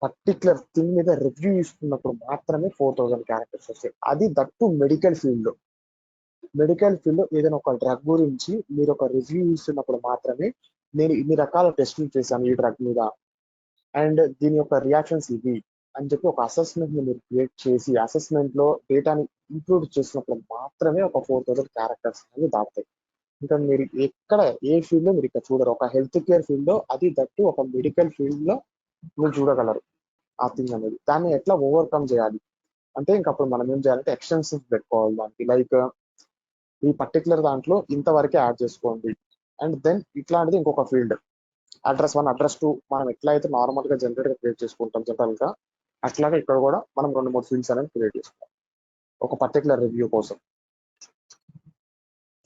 పర్టికులర్ థింగ్ మీద రివ్యూ ఇస్తున్నప్పుడు మాత్రమే 4,000 క్యారెక్టర్స్ వస్తాయి. అది దట్టు మెడికల్ ఫీల్డ్ లో. మెడికల్ ఫీల్డ్ లో ఏదైనా ఒక డ్రగ్ గురించి మీరు ఒక రివ్యూ ఇస్తున్నప్పుడు మాత్రమే నేను ఇన్ని రకాల టెస్టులు చేశాను ఈ డ్రగ్ మీద అండ్ దీని యొక్క రియాక్షన్స్ ఇవి అని చెప్పి ఒక అసెస్మెంట్ ని మీరు క్రియేట్ చేసి అసెస్మెంట్ లో డేటాని ఇంక్లూడ్ చేసినప్పుడు మాత్రమే ఒక 4,000 క్యారెక్టర్స్ అనేవి దాటుతాయి. ఇంకా మీరు ఎక్కడ ఏ ఫీల్డ్ లో మీరు ఇక్కడ చూడరు. ఒక హెల్త్ కేర్ ఫీల్డ్ లో అది దట్టు ఒక మెడికల్ ఫీల్డ్ లో మీరు చూడగలరు ఆ థింగ్ అనేది. దాన్ని ఎట్లా ఓవర్కమ్ చేయాలి అంటే ఇంకా అప్పుడు మనం ఏం చేయాలంటే ఎక్స్టెన్షన్స్ పెట్టుకోవాలి దానికి. లైక్ ఈ పర్టికులర్ దాంట్లో ఇంతవరకే యాడ్ చేసుకోండి అండ్ దెన్ ఇట్లాంటిది ఇంకొక ఫీల్డ్ అడ్రస్ 1 అడ్రస్ 2 మనం ఎట్లా అయితే నార్మల్ గా జనరేట్ గా క్రియేట్ చేసుకుంటాం జనరల్ గా అట్లాగే ఇక్కడ కూడా మనం 2-3 ఫీల్డ్స్ అనేది క్రియేట్ చేసుకోవాలి ఒక పర్టికులర్ రివ్యూ కోసం.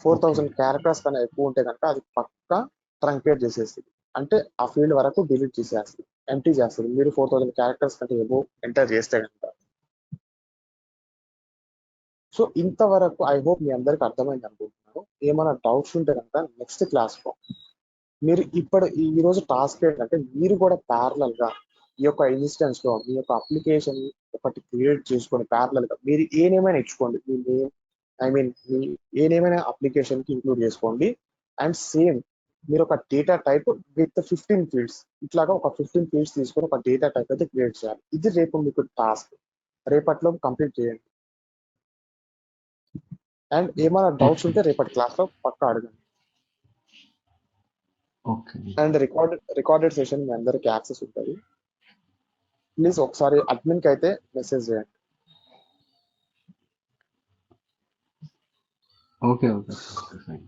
ఓకే 4,000 క్యారెక్టర్స్ కన్నా ఎక్కువ ఉంటే కనుక అది పక్కా ట్రంకేట్ చేసేస్తుంది. అంటే ఆ ఫీల్డ్ వరకు డిలీట్ చేసేస్తుంది, ఎంటీ చేస్తుంది మీరు 4,000 క్యారెక్టర్స్ కంటే ఎక్కువ ఎంటర్ చేస్తే కనుక. సో ఇంతవరకు ఐ హోప్ మీ అందరికి అర్థమైంది అనుకుంటున్నాను. ఏమైనా డౌట్స్ ఉంటే కనుక నెక్స్ట్ క్లాస్ లో మీరు ఇప్పుడు ఈ రోజు టాస్క్ ఏంటంటే మీరు కూడా ప్యారలల్ గా ఈ యొక్క ఇన్స్టెన్స్ లో మీ యొక్క అప్లికేషన్ ఒకటి క్రియేట్ చేసుకొని ప్యారలల్ గా మీరు ఏమైనా ఇచ్చుకోండి. మీ నేమ్ ఐ మీన్ మీ ఏమైనా అప్లికేషన్ కి ఇంక్లూడ్ చేసుకోండి అండ్ సేమ్ మీరు ఒక డేటా టైప్ విత్ 15 ఫీల్డ్స్ ఇట్లాగా ఒక 15 ఫీల్డ్స్ తీసుకొని ఒక డేటా టైప్ అయితే క్రియేట్ చేయాలి. ఇది రేపు మీకు టాస్క్, రేపట్లో కంప్లీట్ చేయండి. అండ్ ఏమైనా డౌట్స్ ఓకే ఉంటే రేపటి క్లాస్ లో పక్కా అడగండి. ఓకే అండ్ రికార్డెడ్ సెషన్ మీ అందరికి యాక్సెస్ ఉంటుంది. ప్లీజ్ ఒకసారి అడ్మిన్ కి అయితే మెసేజ్ చేయండి. Okay okay okay fine.